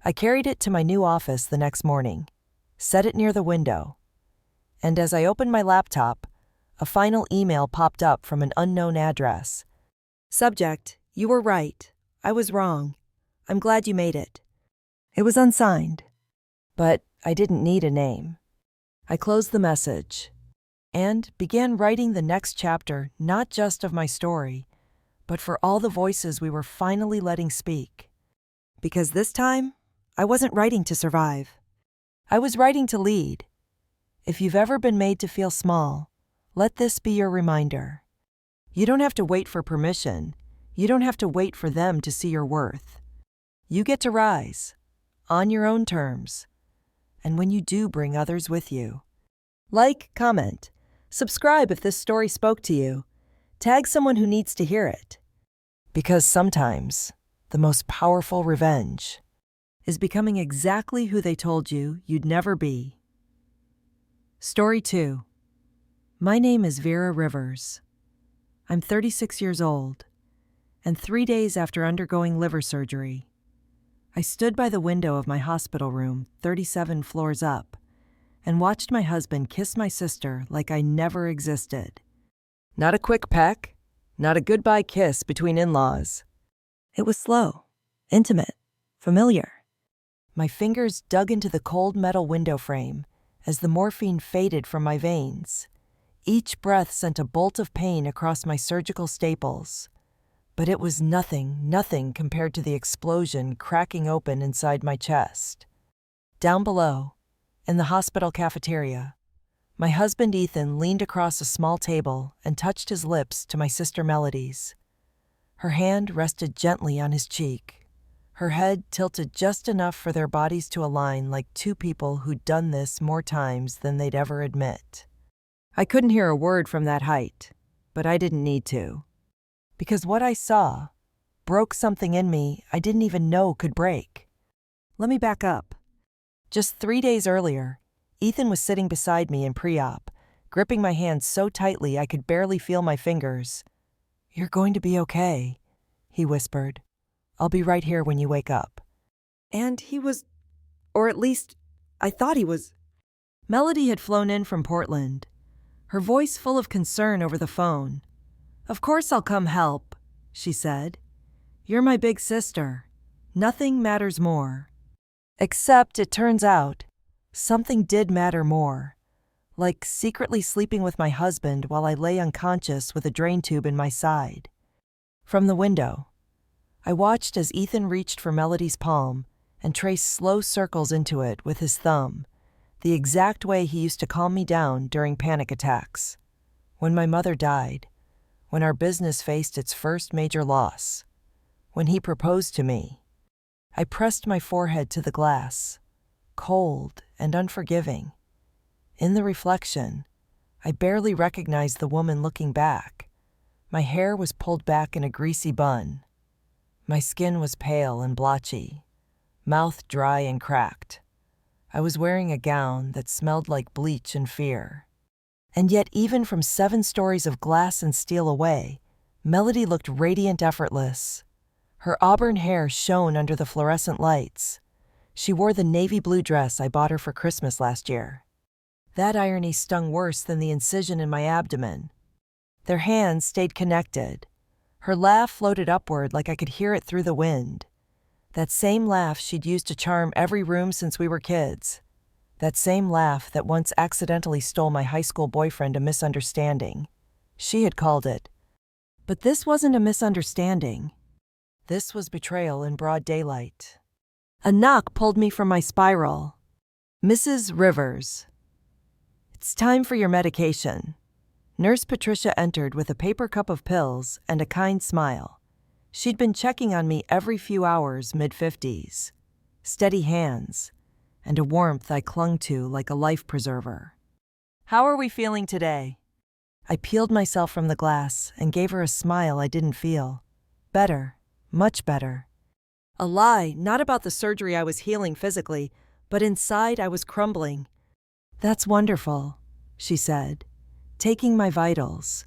I carried it to my new office the next morning, set it near the window, and as I opened my laptop, a final email popped up from an unknown address. Subject: "You were right. I was wrong. I'm glad you made it." It was unsigned, but I didn't need a name. I closed the message and began writing the next chapter, not just of my story, but for all the voices we were finally letting speak. Because this time, I wasn't writing to survive. I was writing to lead. If you've ever been made to feel small, let this be your reminder. You don't have to wait for permission. You don't have to wait for them to see your worth. You get to rise, on your own terms, and when you do, bring others with you. Like, comment, subscribe if this story spoke to you. Tag someone who needs to hear it. Because sometimes, the most powerful revenge is becoming exactly who they told you you'd never be. Story 2. My name is Vera Rivers. I'm 36 years old, and 3 days after undergoing liver surgery, I stood by the window of my hospital room 37 floors up and watched my husband kiss my sister like I never existed. Not a quick peck, not a goodbye kiss between in-laws. It was slow, intimate, familiar. My fingers dug into the cold metal window frame as the morphine faded from my veins. Each breath sent a bolt of pain across my surgical staples. But it was nothing compared to the explosion cracking open inside my chest. Down below, in the hospital cafeteria, my husband Ethan leaned across a small table and touched his lips to my sister Melody's. Her hand rested gently on his cheek, her head tilted just enough for their bodies to align like two people who'd done this more times than they'd ever admit. I couldn't hear a word from that height, but I didn't need to. Because what I saw broke something in me I didn't even know could break. Let me back up. Just 3 days earlier, Ethan was sitting beside me in pre-op, gripping my hand so tightly I could barely feel my fingers. "You're going to be okay," he whispered. "I'll be right here when you wake up." And he was, or at least, I thought he was. Melody had flown in from Portland, her voice full of concern over the phone. "Of course I'll come help," she said. "You're my big sister. Nothing matters more." Except, it turns out, something did matter more. Like secretly sleeping with my husband while I lay unconscious with a drain tube in my side. From the window, I watched as Ethan reached for Melody's palm and traced slow circles into it with his thumb, the exact way he used to calm me down during panic attacks. When my mother died, when our business faced its first major loss, when he proposed to me, I pressed my forehead to the glass, cold and unforgiving. In the reflection, I barely recognized the woman looking back. My hair was pulled back in a greasy bun. My skin was pale and blotchy, mouth dry and cracked. I was wearing a gown that smelled like bleach and fear. And yet, even from 7 stories of glass and steel away, Melody looked radiant, effortless. Her auburn hair shone under the fluorescent lights. She wore the navy blue dress I bought her for Christmas last year. That irony stung worse than the incision in my abdomen. Their hands stayed connected. Her laugh floated upward like I could hear it through the wind. That same laugh she'd used to charm every room since we were kids. That same laugh that once accidentally stole my high school boyfriend a misunderstanding. She had called it. But this wasn't a misunderstanding. This was betrayal in broad daylight. A knock pulled me from my spiral. "Mrs. Rivers." It It's time for your medication. Nurse Patricia entered with a paper cup of pills and a kind smile. She'd been checking on me every few hours, mid-50s. Steady hands, and a warmth I clung to like a life preserver. How are we feeling today? I peeled myself from the glass and gave her a smile I didn't feel. Better, much better. A lie, not about the surgery I was healing physically, but inside I was crumbling. That's wonderful, she said, taking my vitals.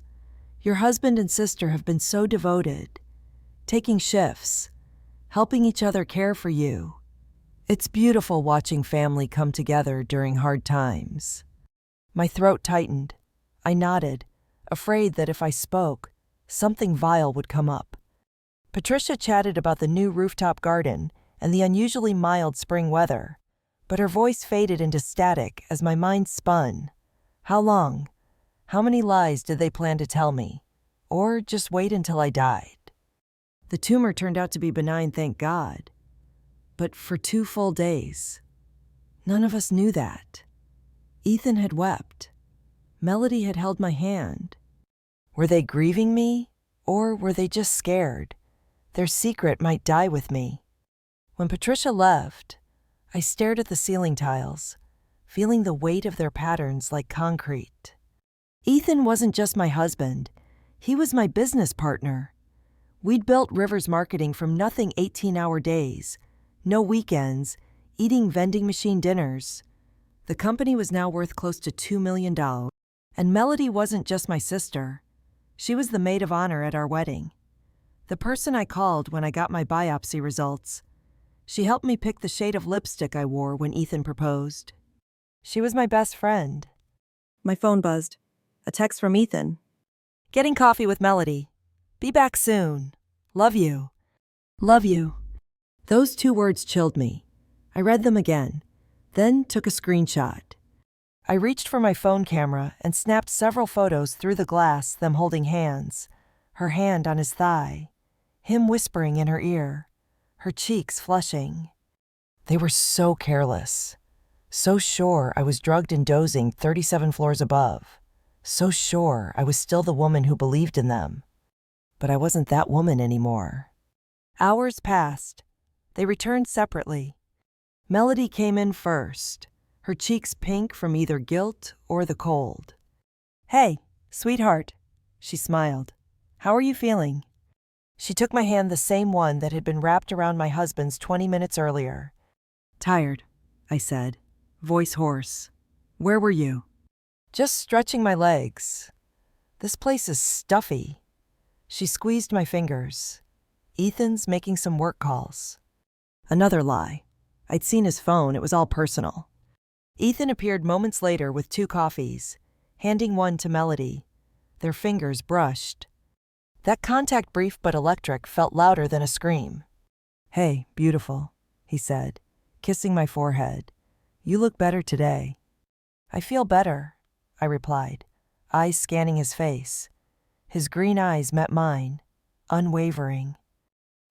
Your husband and sister have been so devoted, taking shifts, helping each other care for you. It's beautiful watching family come together during hard times. My throat tightened. I nodded, afraid that if I spoke, something vile would come up. Patricia chatted about the new rooftop garden and the unusually mild spring weather, but her voice faded into static as my mind spun. How long? How many lies did they plan to tell me? Or just wait until I died? The tumor turned out to be benign, thank God. But for 2 full days. None of us knew that. Ethan had wept. Melody had held my hand. Were they grieving me? Or were they just scared? Their secret might die with me. When Patricia left, I stared at the ceiling tiles, feeling the weight of their patterns like concrete. Ethan wasn't just my husband. He was my business partner. We'd built Rivers Marketing from nothing 18-hour days, no weekends, eating vending machine dinners. The company was now worth close to $2 million. And Melody wasn't just my sister. She was the maid of honor at our wedding. The person I called when I got my biopsy results. She helped me pick the shade of lipstick I wore when Ethan proposed. She was my best friend. My phone buzzed. A text from Ethan. Getting coffee with Melody. Be back soon. Love you. Love you. Those 2 words chilled me. I read them again, then took a screenshot. I reached for my phone camera and snapped several photos through the glass, them holding hands, her hand on his thigh, him whispering in her ear, her cheeks flushing. They were so careless, so sure I was drugged and dozing 37 floors above, so sure I was still the woman who believed in them. But I wasn't that woman anymore. Hours passed. They returned separately. Melody came in first, her cheeks pink from either guilt or the cold. Hey, sweetheart, she smiled. How are you feeling? She took my hand, the same one that had been wrapped around my husband's 20 minutes earlier. Tired, I said, voice hoarse. Where were you? Just stretching my legs. This place is stuffy. She squeezed my fingers. Ethan's making some work calls. Another lie. I'd seen his phone, it was all personal. Ethan appeared moments later with 2 coffees, handing one to Melody. Their fingers brushed. That contact, brief but electric, felt louder than a scream. Hey, beautiful, he said, kissing my forehead. You look better today. I feel better, I replied, eyes scanning his face. His green eyes met mine, unwavering.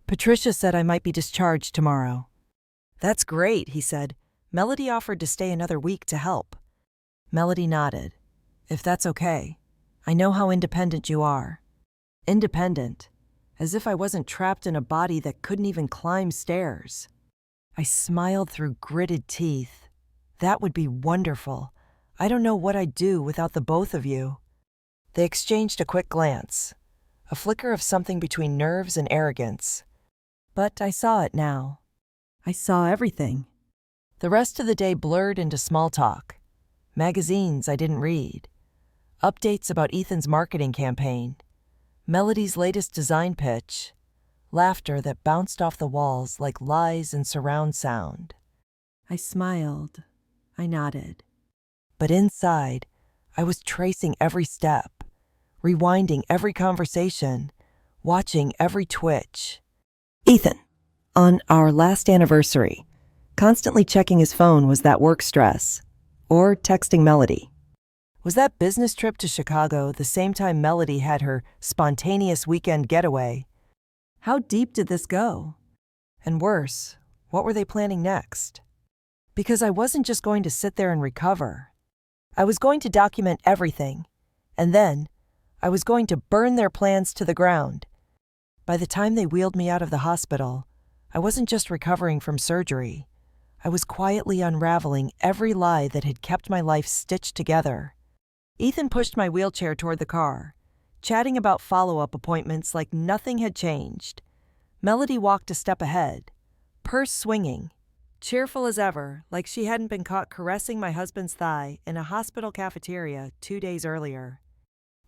Patricia said I might be discharged tomorrow. That's great, he said. Melody offered to stay another week to help. Melody nodded. If that's okay. I know how independent you are. Independent, as if I wasn't trapped in a body that couldn't even climb stairs. I smiled through gritted teeth. That would be wonderful. I don't know what I'd do without the both of you. They exchanged a quick glance, a flicker of something between nerves and arrogance. But I saw it now. I saw everything. The rest of the day blurred into small talk. Magazines I didn't read. Updates about Ethan's marketing campaign. Melody's latest design pitch. Laughter that bounced off the walls like lies and surround sound. I smiled. I nodded. But inside, I was tracing every step, rewinding every conversation, watching every twitch. Ethan, on our last anniversary, constantly checking his phone, was that work stress? Or texting Melody? Was that business trip to Chicago the same time Melody had her spontaneous weekend getaway? How deep did this go? And worse, what were they planning next? Because I wasn't just going to sit there and recover. I was going to document everything, and then I was going to burn their plans to the ground. By the time they wheeled me out of the hospital, I wasn't just recovering from surgery. I was quietly unraveling every lie that had kept my life stitched together. Ethan pushed my wheelchair toward the car, chatting about follow-up appointments like nothing had changed. Melody walked a step ahead, purse swinging, cheerful as ever, like she hadn't been caught caressing my husband's thigh in a hospital cafeteria 2 days earlier.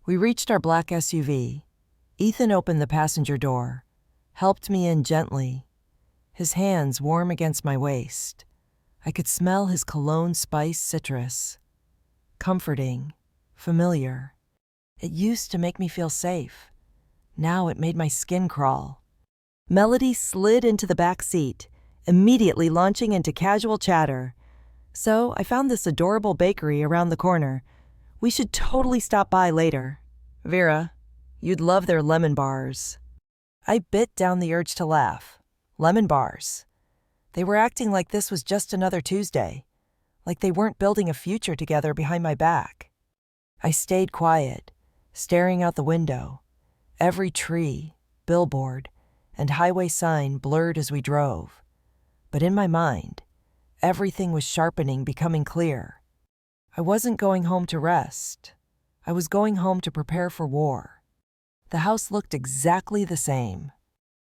We reached our black SUV. Ethan opened the passenger door, helped me in gently, his hands warm against my waist. I could smell his cologne spice citrus. Comforting, familiar. It used to make me feel safe. Now it made my skin crawl. Melody slid into the back seat, immediately launching into casual chatter. So I found this adorable bakery around the corner. We should totally stop by later. Vera, you'd love their lemon bars. I bit down the urge to laugh. Lemon bars. They were acting like this was just another Tuesday, like they weren't building a future together behind my back. I stayed quiet, staring out the window. Every tree, billboard, and highway sign blurred as we drove. But in my mind, everything was sharpening, becoming clear. I wasn't going home to rest. I was going home to prepare for war. The house looked exactly the same.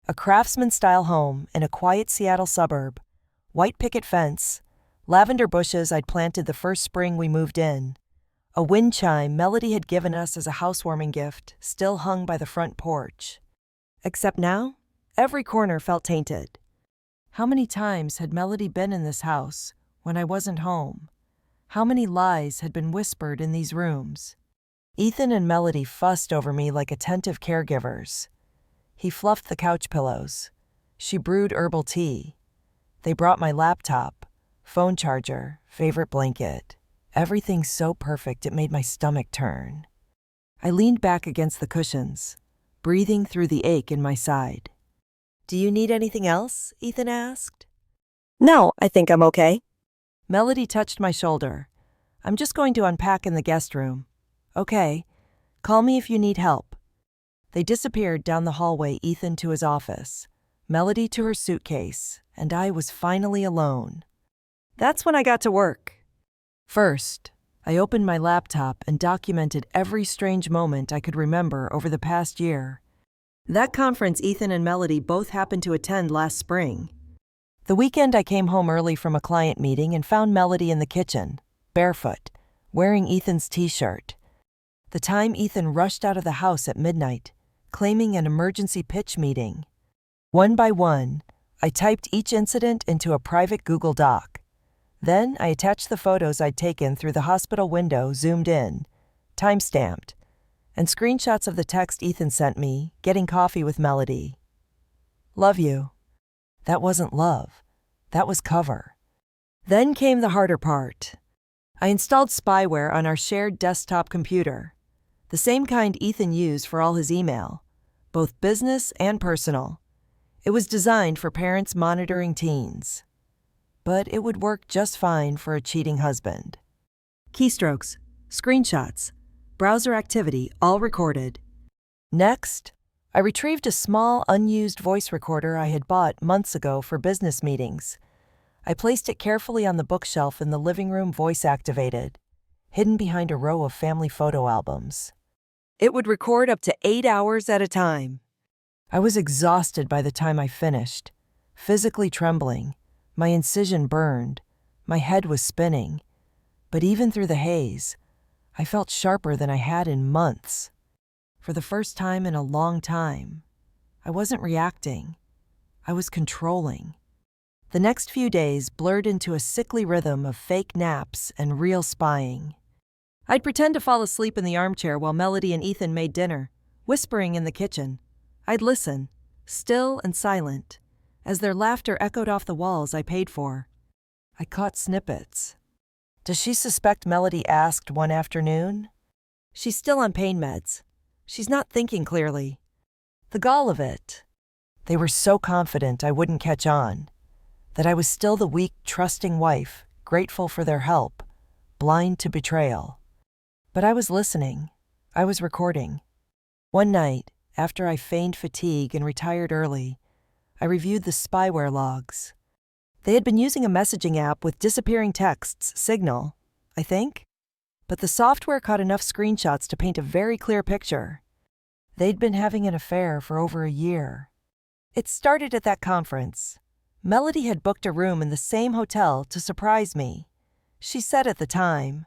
A craftsman-style home in a quiet Seattle suburb, white picket fence, lavender bushes I'd planted the first spring we moved in. A wind chime Melody had given us as a housewarming gift still hung by the front porch. Except now, every corner felt tainted. How many times had Melody been in this house when I wasn't home? How many lies had been whispered in these rooms? Ethan and Melody fussed over me like attentive caregivers. He fluffed the couch pillows. She brewed herbal tea. They brought my laptop, phone charger, favorite blanket. Everything so perfect it made my stomach turn. I leaned back against the cushions, breathing through the ache in my side. "Do you need anything else?" Ethan asked. "No, I think I'm okay." Melody touched my shoulder. "I'm just going to unpack in the guest room." "Okay. Call me if you need help." They disappeared down the hallway, Ethan to his office, Melody to her suitcase, and I was finally alone. That's when I got to work. First, I opened my laptop and documented every strange moment I could remember over the past year. That conference Ethan and Melody both happened to attend last spring. The weekend I came home early from a client meeting and found Melody in the kitchen, barefoot, wearing Ethan's t-shirt. The time Ethan rushed out of the house at midnight, claiming an emergency pitch meeting. One by one, I typed each incident into a private Google Doc. Then I attached the photos I'd taken through the hospital window, zoomed in, time-stamped, and screenshots of the text Ethan sent me, getting coffee with Melody. "Love you." That wasn't love. That was cover. Then came the harder part. I installed spyware on our shared desktop computer, the same kind Ethan used for all his email, both business and personal. It was designed for parents monitoring teens. But it would work just fine for a cheating husband. Keystrokes, screenshots, browser activity, all recorded. Next, I retrieved a small, unused voice recorder I had bought months ago for business meetings. I placed it carefully on the bookshelf in the living room, voice-activated, hidden behind a row of family photo albums. It would record up to 8 hours at a time. I was exhausted by the time I finished, physically trembling. My incision burned, my head was spinning. But even through the haze, I felt sharper than I had in months. For the first time in a long time, I wasn't reacting. I was controlling. The next few days blurred into a sickly rhythm of fake naps and real spying. I'd pretend to fall asleep in the armchair while Melody and Ethan made dinner, whispering in the kitchen. I'd listen, still and silent, as their laughter echoed off the walls I paid for. I caught snippets. "Does she suspect?" Melody asked one afternoon. "She's still on pain meds. She's not thinking clearly." The gall of it. They were so confident I wouldn't catch on, that I was still the weak, trusting wife, grateful for their help, blind to betrayal. But I was listening. I was recording. One night, after I feigned fatigue and retired early, I reviewed the spyware logs. They had been using a messaging app with disappearing texts, Signal, I think? But the software caught enough screenshots to paint a very clear picture. They'd been having an affair for over a year. It started at that conference. Melody had booked a room in the same hotel to surprise me. She said at the time.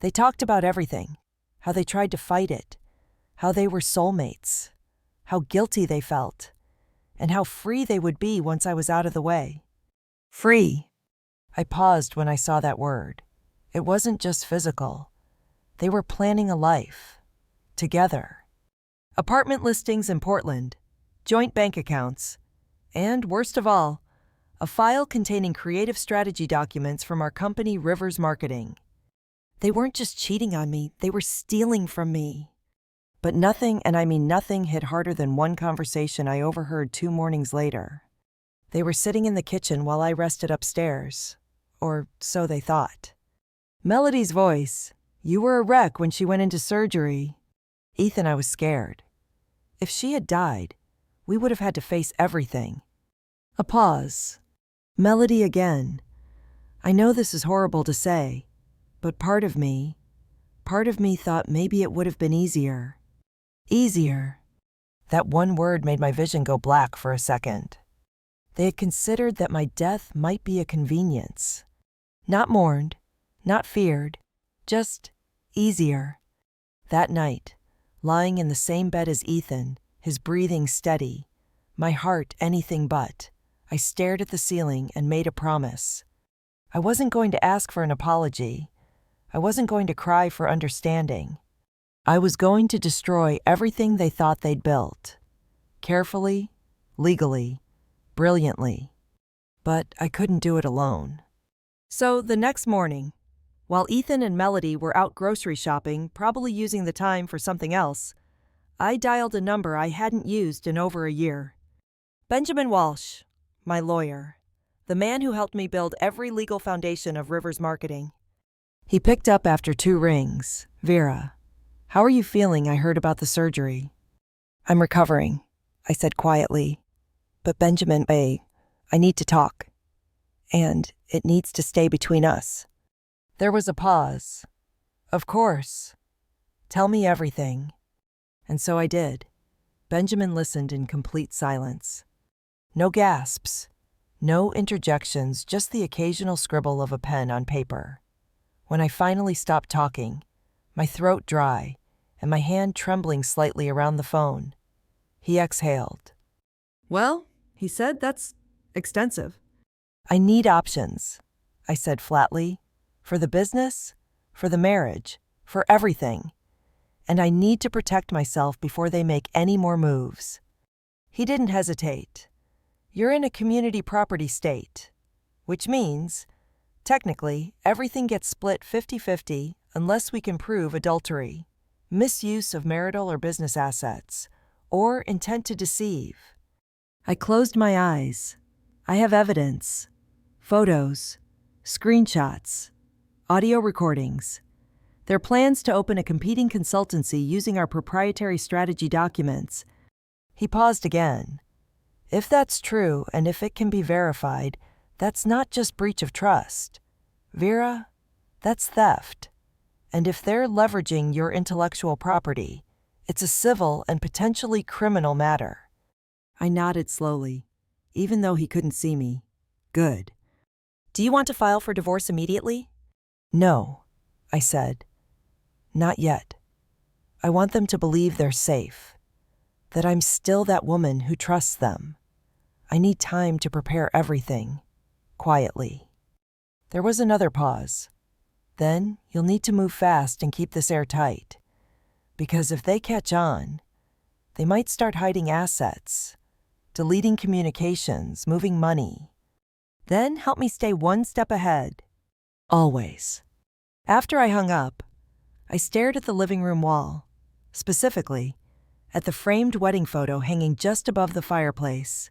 They talked about everything, how they tried to fight it, how they were soulmates, how guilty they felt, and how free they would be once I was out of the way. Free. I paused when I saw that word. It wasn't just physical. They were planning a life. Together. Apartment listings in Portland, joint bank accounts, and, worst of all, a file containing creative strategy documents from our company Rivers Marketing. They weren't just cheating on me, they were stealing from me. But nothing, and I mean nothing, hit harder than one conversation I overheard 2 mornings later. They were sitting in the kitchen while I rested upstairs. Or so they thought. Melody's voice. You were a wreck when she went into surgery. Ethan, I was scared. If she had died, we would have had to face everything. A pause. Melody again. I know this is horrible to say, but part of me thought maybe it would have been easier. Easier. That one word made my vision go black for a second. They had considered that my death might be a convenience. Not mourned, not feared, just easier. That night, lying in the same bed as Ethan, his breathing steady, my heart anything but, I stared at the ceiling and made a promise. I wasn't going to ask for an apology. I wasn't going to cry for understanding. I was going to destroy everything they thought they'd built. Carefully, legally, brilliantly. But I couldn't do it alone. So the next morning, while Ethan and Melody were out grocery shopping, probably using the time for something else, I dialed a number I hadn't used in over a year. Benjamin Walsh, my lawyer, the man who helped me build every legal foundation of Rivers Marketing. He picked up after 2 rings. Vera, how are you feeling? I heard about the surgery. I'm recovering, I said quietly. But Benjamin, I need to talk. And it needs to stay between us. There was a pause. Of course. Tell me everything. And so I did. Benjamin listened in complete silence. No gasps, no interjections, just the occasional scribble of a pen on paper. When I finally stopped talking, my throat dry and my hand trembling slightly around the phone, he exhaled. Well, he said, that's extensive. I need options, I said flatly, for the business, for the marriage, for everything. And I need to protect myself before they make any more moves. He didn't hesitate. You're in a community property state, which means, technically, everything gets split 50-50 unless we can prove adultery, misuse of marital or business assets, or intent to deceive. I closed my eyes. I have evidence. Photos, screenshots, audio recordings. Their plans to open a competing consultancy using our proprietary strategy documents. He paused again. If that's true, and if it can be verified, that's not just breach of trust. Vera, that's theft. And if they're leveraging your intellectual property, it's a civil and potentially criminal matter. I nodded slowly, even though he couldn't see me. Good. Do you want to file for divorce immediately? No, I said. Not yet. I want them to believe they're safe, that I'm still that woman who trusts them. I need time to prepare everything, quietly. There was another pause. Then you'll need to move fast and keep this airtight, because if they catch on, they might start hiding assets, deleting communications, moving money. Then help me stay one step ahead. Always. After I hung up, I stared at the living room wall, specifically at the framed wedding photo hanging just above the fireplace.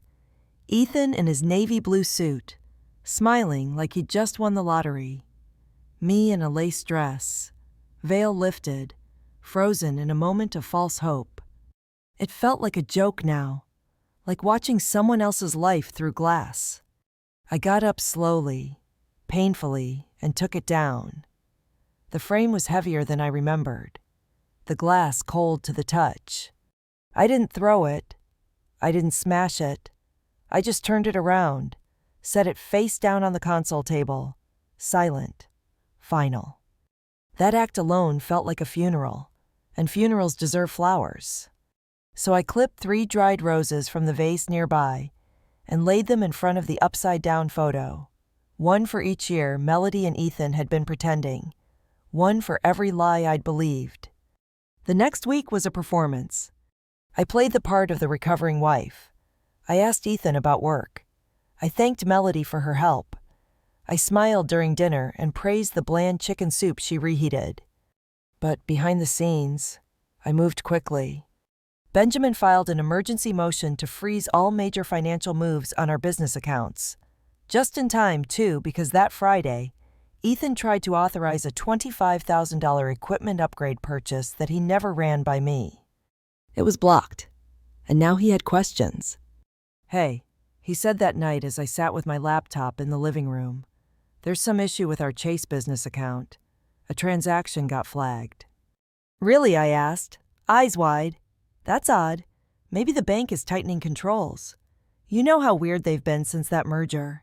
Ethan in his navy blue suit, smiling like he'd just won the lottery. Me in a lace dress, veil lifted, frozen in a moment of false hope. It felt like a joke now, like watching someone else's life through glass. I got up slowly, painfully, and took it down. The frame was heavier than I remembered, the glass cold to the touch. I didn't throw it. I didn't smash it. I just turned it around, set it face down on the console table, silent, final. That act alone felt like a funeral, and funerals deserve flowers. So I clipped 3 dried roses from the vase nearby and laid them in front of the upside-down photo, one for each year Melody and Ethan had been pretending, one for every lie I'd believed. The next week was a performance. I played the part of the recovering wife. I asked Ethan about work. I thanked Melody for her help. I smiled during dinner and praised the bland chicken soup she reheated. But behind the scenes, I moved quickly. Benjamin filed an emergency motion to freeze all major financial moves on our business accounts. Just in time, too, because that Friday, Ethan tried to authorize a $25,000 equipment upgrade purchase that he never ran by me. It was blocked, and now he had questions. "Hey," he said that night as I sat with my laptop in the living room. "There's some issue with our Chase business account. A transaction got flagged." "Really?" I asked, eyes wide. "That's odd. Maybe the bank is tightening controls. You know how weird they've been since that merger."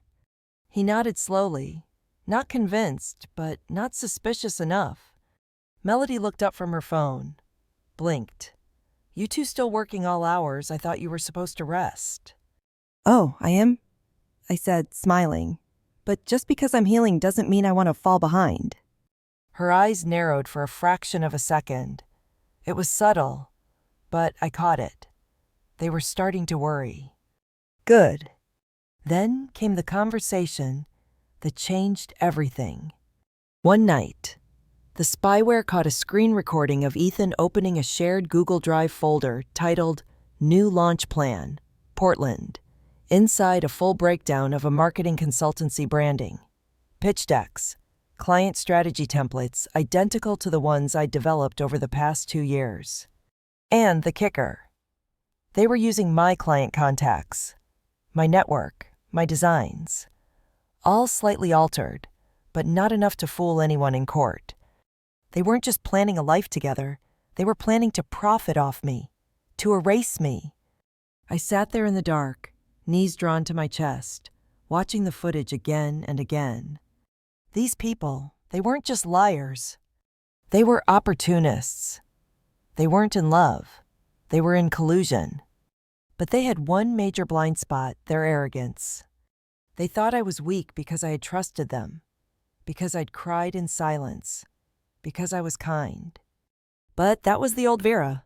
He nodded slowly, not convinced, but not suspicious enough. Melody looked up from her phone, blinked. "You two still working all hours? I thought you were supposed to rest." "Oh, I am?" I said, smiling. "But just because I'm healing doesn't mean I want to fall behind." Her eyes narrowed for a fraction of a second. It was subtle, but I caught it. They were starting to worry. Good. Then came the conversation that changed everything. One night, the spyware caught a screen recording of Ethan opening a shared Google Drive folder titled New Launch Plan, Portland, inside a full breakdown of a marketing consultancy branding, pitch decks, client strategy templates identical to the ones I'd developed over the past 2 years. And the kicker. They were using my client contacts, my network, my designs, all slightly altered, but not enough to fool anyone in court. They weren't just planning a life together, they were planning to profit off me, to erase me. I sat there in the dark, knees drawn to my chest, watching the footage again and again. These people, they weren't just liars. They were opportunists. They weren't in love. They were in collusion. But they had one major blind spot, their arrogance. They thought I was weak because I had trusted them, because I'd cried in silence, because I was kind. But that was the old Vera,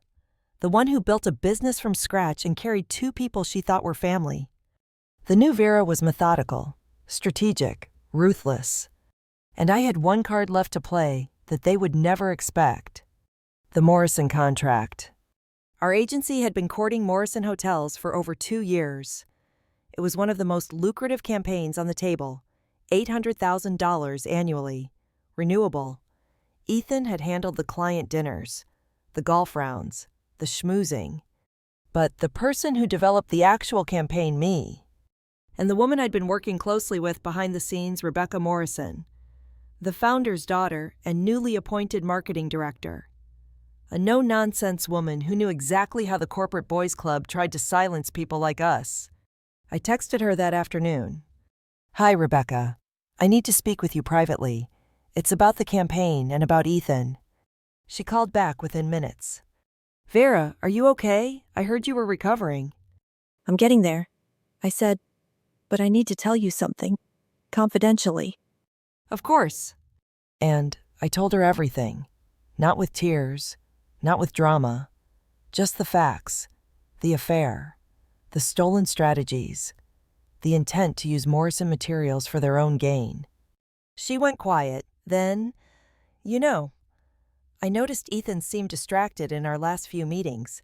the one who built a business from scratch and carried 2 people she thought were family. The new Vera was methodical, strategic, ruthless. And I had one card left to play that they would never expect. The Morrison contract. Our agency had been courting Morrison Hotels for over 2 years. It was one of the most lucrative campaigns on the table, $800,000 annually, renewable. Ethan had handled the client dinners, the golf rounds, the schmoozing. But the person who developed the actual campaign, me, and the woman I'd been working closely with behind the scenes, Rebecca Morrison, the founder's daughter and newly appointed marketing director, a no-nonsense woman who knew exactly how the corporate boys club tried to silence people like us. I texted her that afternoon. "Hi, Rebecca. I need to speak with you privately. It's about the campaign and about Ethan." She called back within minutes. "Vera, are you okay? I heard you were recovering." "I'm getting there," I said, "but I need to tell you something, confidentially." "Of course." And I told her everything, not with tears, not with drama, just the facts, the affair, the stolen strategies, the intent to use Morrison materials for their own gain. She went quiet. Then, I noticed Ethan seemed distracted in our last few meetings,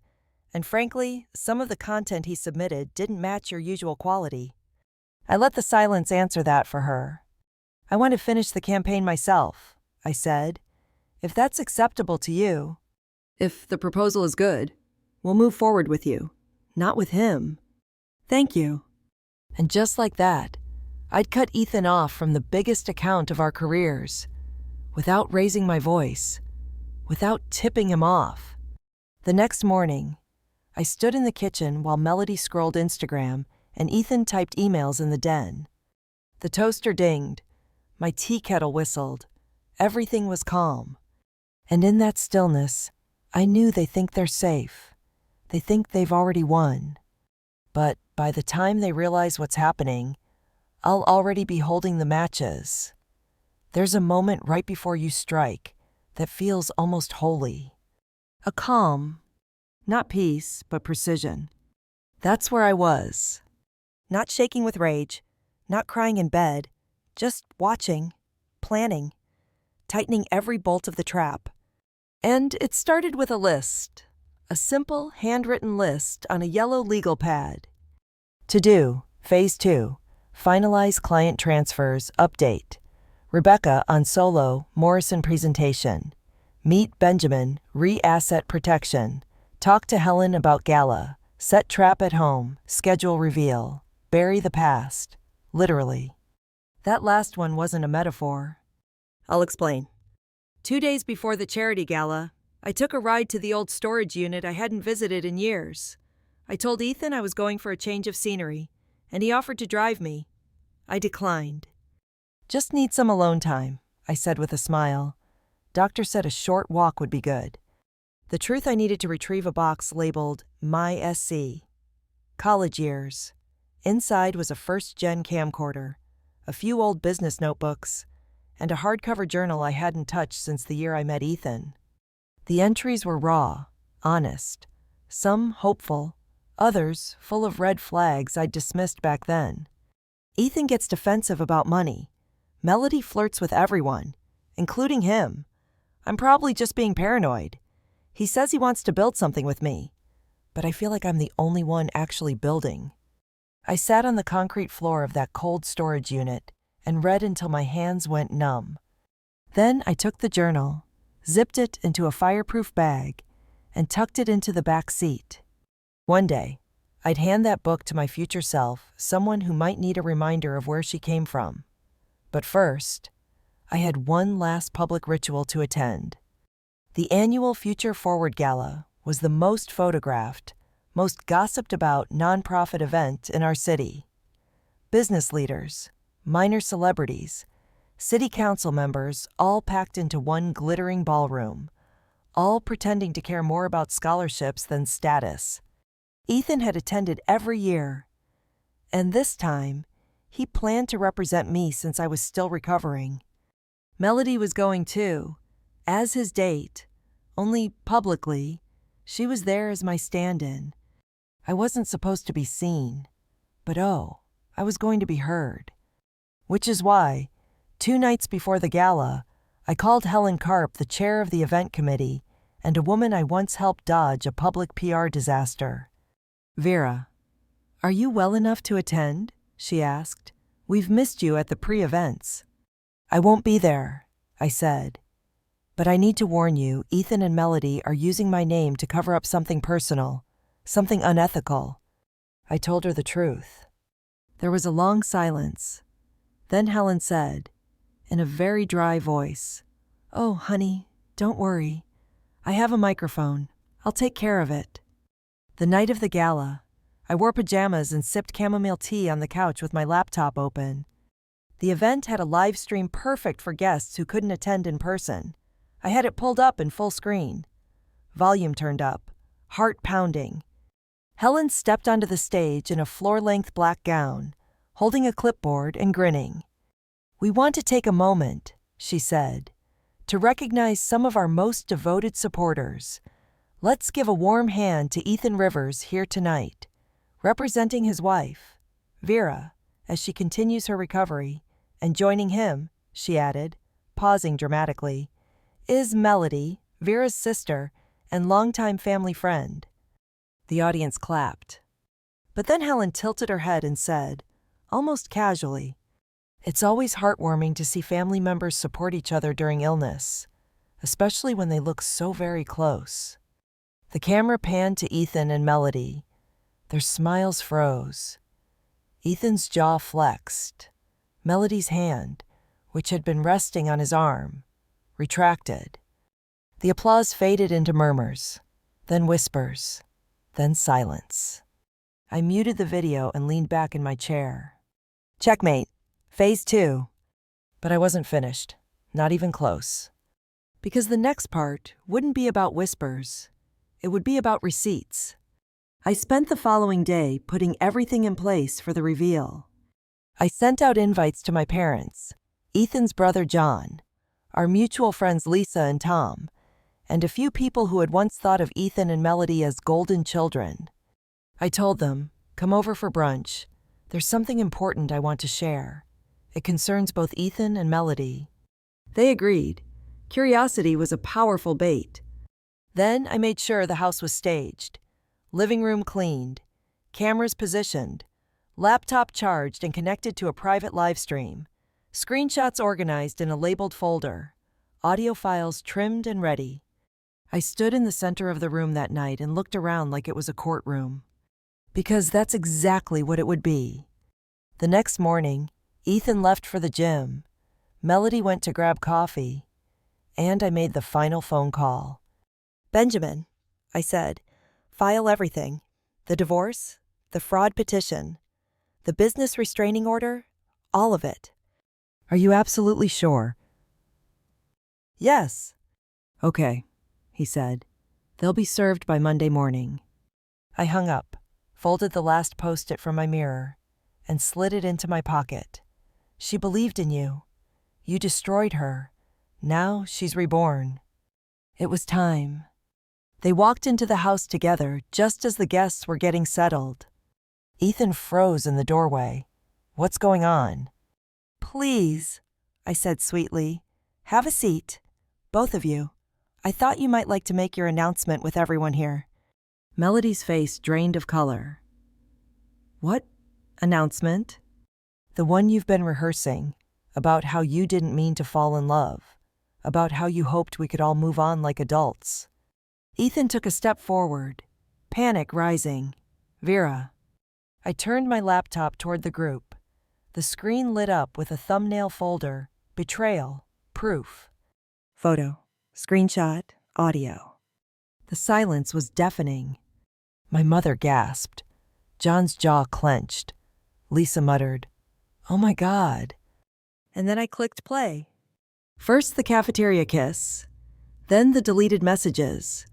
and frankly, some of the content he submitted didn't match your usual quality. I let the silence answer that for her. I want to finish the campaign myself. I said. If that's acceptable to you. If the proposal is good, we'll move forward with you, not with him. Thank you. And just like that, I'd cut Ethan off from the biggest account of our careers, without raising my voice, without tipping him off. The next morning, I stood in the kitchen while Melody scrolled Instagram and Ethan typed emails in the den. The toaster dinged, my tea kettle whistled, everything was calm. And in that stillness, I knew they think they're safe. They think they've already won. But by the time they realize what's happening, I'll already be holding the matches. There's a moment right before you strike that feels almost holy. A calm, not peace, but precision. That's where I was. Not shaking with rage, not crying in bed, just watching, planning, tightening every bolt of the trap. And it started with a list, a simple handwritten list on a yellow legal pad. To do, Phase 2, finalize client transfers, update. Rebecca on solo, Morrison presentation. Meet Benjamin, re-asset protection. Talk to Helen about gala. Set trap at home, schedule reveal. Bury the past. Literally. That last one wasn't a metaphor. I'll explain. 2 days before the charity gala, I took a ride to the old storage unit I hadn't visited in years. I told Ethan I was going for a change of scenery, and he offered to drive me. I declined. Just need some alone time, I said with a smile. Doctor said a short walk would be good. The truth, I needed to retrieve a box labeled My SC. College years. Inside was a first-gen camcorder, a few old business notebooks, and a hardcover journal I hadn't touched since the year I met Ethan. The entries were raw, honest, some hopeful, others full of red flags I'd dismissed back then. Ethan gets defensive about money. Melody flirts with everyone, including him. I'm probably just being paranoid. He says he wants to build something with me, but I feel like I'm the only one actually building. I sat on the concrete floor of that cold storage unit and read until my hands went numb. Then I took the journal, zipped it into a fireproof bag, and tucked it into the back seat. One day, I'd hand that book to my future self, someone who might need a reminder of where she came from. But first, I had one last public ritual to attend. The annual Future Forward Gala was the most photographed, most gossiped about nonprofit event in our city. Business leaders, minor celebrities, city council members all packed into one glittering ballroom, all pretending to care more about scholarships than status. Ethan had attended every year, and this time, he planned to represent me since I was still recovering. Melody was going too, as his date, only publicly. She was there as my stand-in. I wasn't supposed to be seen, but I was going to be heard. Which is why, 2 nights before the gala, I called Helen Karp, the chair of the event committee, and a woman I once helped dodge a public PR disaster. Vera, are you well enough to attend? She asked. We've missed you at the pre-events. I won't be there, I said. But I need to warn you, Ethan and Melody are using my name to cover up something personal, something unethical. I told her the truth. There was a long silence. Then Helen said, in a very dry voice, "Oh, honey, don't worry. I have a microphone. I'll take care of it." The night of the gala, I wore pajamas and sipped chamomile tea on the couch with my laptop open. The event had a live stream perfect for guests who couldn't attend in person. I had it pulled up in full screen. Volume turned up, heart pounding. Helen stepped onto the stage in a floor-length black gown, holding a clipboard and grinning. "We want to take a moment," she said, "to recognize some of our most devoted supporters. Let's give a warm hand to Ethan Rivers here tonight, representing his wife, Vera, as she continues her recovery, and joining him," she added, pausing dramatically, "is Melody, Vera's sister and longtime family friend." The audience clapped. But then Helen tilted her head and said, almost casually, It's always heartwarming to see family members support each other during illness, especially when they look so very close. The camera panned to Ethan and Melody. Their smiles froze. Ethan's jaw flexed. Melody's hand, which had been resting on his arm, retracted. The applause faded into murmurs, then whispers, then silence. I muted the video and leaned back in my chair. Checkmate. Phase 2. But I wasn't finished, not even close. Because the next part wouldn't be about whispers. It would be about receipts. I spent the following day putting everything in place for the reveal. I sent out invites to my parents, Ethan's brother John, our mutual friends Lisa and Tom, and a few people who had once thought of Ethan and Melody as golden children. I told them, come over for brunch. There's something important I want to share. It concerns both Ethan and Melody. They agreed. Curiosity was a powerful bait. Then I made sure the house was staged. Living room cleaned. Cameras positioned. Laptop charged and connected to a private live stream. Screenshots organized in a labeled folder. Audio files trimmed and ready. I stood in the center of the room that night and looked around like it was a courtroom. Because that's exactly what it would be. The next morning, Ethan left for the gym. Melody went to grab coffee. And I made the final phone call. Benjamin, I said, file everything. The divorce, the fraud petition, the business restraining order, all of it. Are you absolutely sure? Yes. Okay, he said. They'll be served by Monday morning. I hung up, folded the last post-it from my mirror, and slid it into my pocket. She believed in you. You destroyed her. Now she's reborn. It was time. They walked into the house together just as the guests were getting settled. Ethan froze in the doorway. What's going on? Please, I said sweetly. Have a seat. Both of you. I thought you might like to make your announcement with everyone here. Melody's face drained of color. What announcement? The one you've been rehearsing, about how you didn't mean to fall in love, about how you hoped we could all move on like adults. Ethan took a step forward, panic rising. Vera. I turned my laptop toward the group. The screen lit up with a thumbnail folder, betrayal, proof. Photo, screenshot, audio. The silence was deafening. My mother gasped. John's jaw clenched. Lisa muttered, "Oh my God." And then I clicked play. First the cafeteria kiss, then the deleted messages,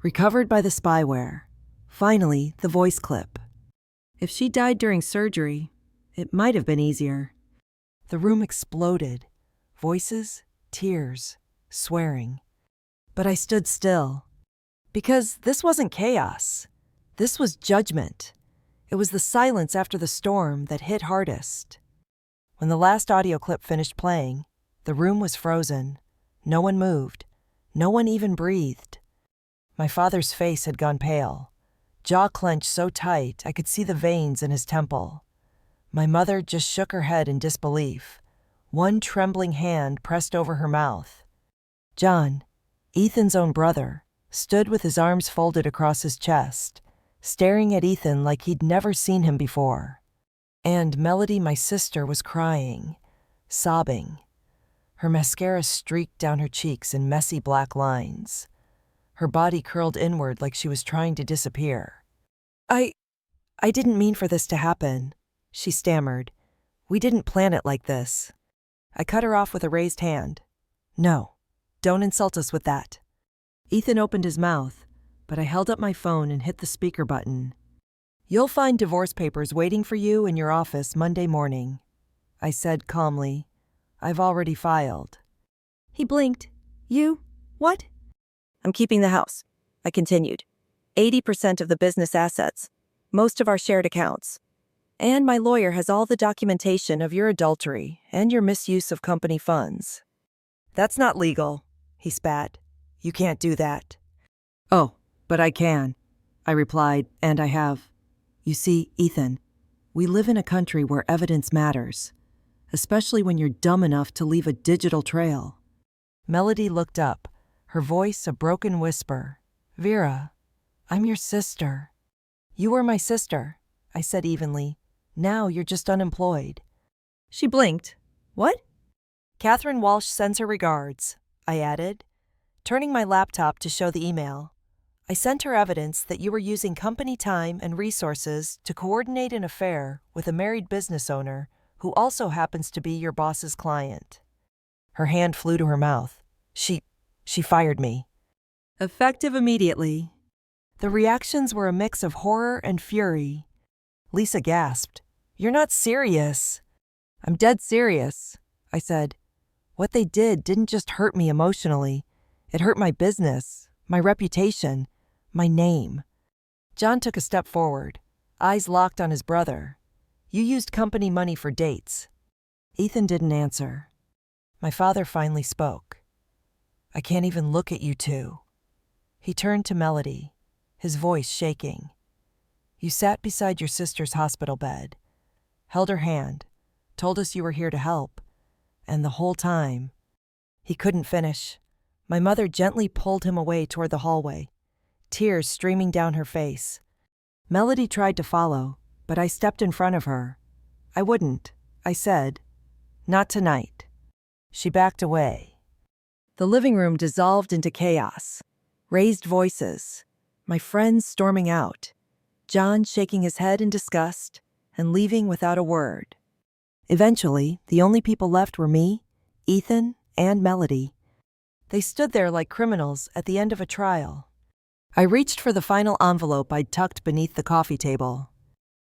recovered by the spyware. Finally, the voice clip. If she died during surgery, it might have been easier. The room exploded. Voices, tears, swearing. But I stood still. Because this wasn't chaos. This was judgment. It was the silence after the storm that hit hardest. When the last audio clip finished playing, the room was frozen. No one moved. No one even breathed. My father's face had gone pale. Jaw clenched so tight I could see the veins in his temple. My mother just shook her head in disbelief. One trembling hand pressed over her mouth. John, Ethan's own brother, stood with his arms folded across his chest, staring at Ethan like he'd never seen him before. And Melody, my sister, was crying, sobbing. Her mascara streaked down her cheeks in messy black lines. Her body curled inward like she was trying to disappear. I didn't mean for this to happen, she stammered. We didn't plan it like this. I cut her off with a raised hand. No, don't insult us with that. Ethan opened his mouth, but I held up my phone and hit the speaker button. You'll find divorce papers waiting for you in your office Monday morning, I said calmly. I've already filed. He blinked. You? What? I'm keeping the house, I continued. 80% of the business assets, most of our shared accounts. And my lawyer has all the documentation of your adultery and your misuse of company funds. That's not legal, he spat. You can't do that. Oh, but I can, I replied, and I have. You see, Ethan, we live in a country where evidence matters, especially when you're dumb enough to leave a digital trail. Melody looked up, her voice a broken whisper. Vera, I'm your sister. You were my sister, I said evenly. Now you're just unemployed. She blinked. What? Catherine Walsh sends her regards, I added, turning my laptop to show the email. I sent her evidence that you were using company time and resources to coordinate an affair with a married business owner who also happens to be your boss's client. Her hand flew to her mouth. She fired me. Effective immediately. The reactions were a mix of horror and fury. Lisa gasped. You're not serious. I'm dead serious, I said. What they did didn't just hurt me emotionally. It hurt my business, my reputation, my name. John took a step forward, eyes locked on his brother. You used company money for dates. Ethan didn't answer. My father finally spoke. I can't even look at you two. He turned to Melody, his voice shaking. You sat beside your sister's hospital bed, held her hand, told us you were here to help, and the whole time. He couldn't finish. My mother gently pulled him away toward the hallway, tears streaming down her face. Melody tried to follow, but I stepped in front of her. I wouldn't, I said. Not tonight. She backed away. The living room dissolved into chaos. Raised voices. My friends storming out. John shaking his head in disgust and leaving without a word. Eventually, the only people left were me, Ethan, and Melody. They stood there like criminals at the end of a trial. I reached for the final envelope I'd tucked beneath the coffee table.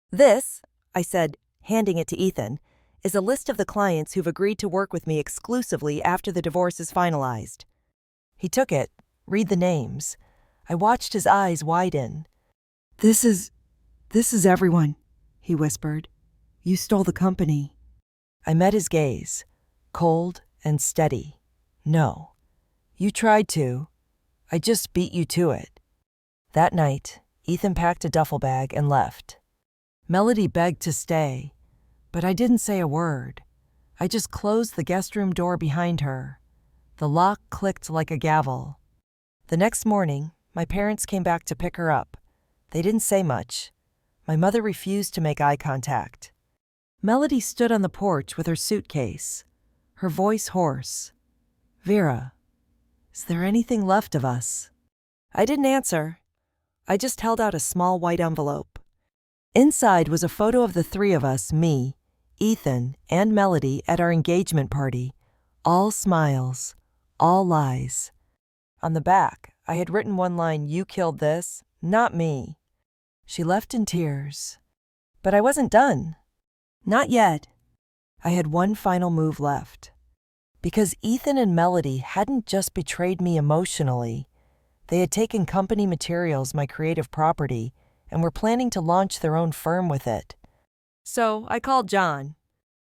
This, I said, handing it to Ethan, is a list of the clients who've agreed to work with me exclusively after the divorce is finalized. He took it, read the names. I watched his eyes widen. This is everyone, he whispered. You stole the company. I met his gaze, cold and steady. No. You tried to. I just beat you to it. That night, Ethan packed a duffel bag and left. Melody begged to stay, but I didn't say a word. I just closed the guest room door behind her. The lock clicked like a gavel. The next morning, my parents came back to pick her up. They didn't say much. My mother refused to make eye contact. Melody stood on the porch with her suitcase, her voice hoarse. Vera, is there anything left of us? I didn't answer. I just held out a small white envelope. Inside was a photo of the three of us, me, Ethan, and Melody at our engagement party. All smiles, all lies. On the back, I had written one line, "You killed this, not me." She left in tears. But I wasn't done. Not yet. I had one final move left. Because Ethan and Melody hadn't just betrayed me emotionally, they had taken company materials, my creative property, and were planning to launch their own firm with it. So I called John.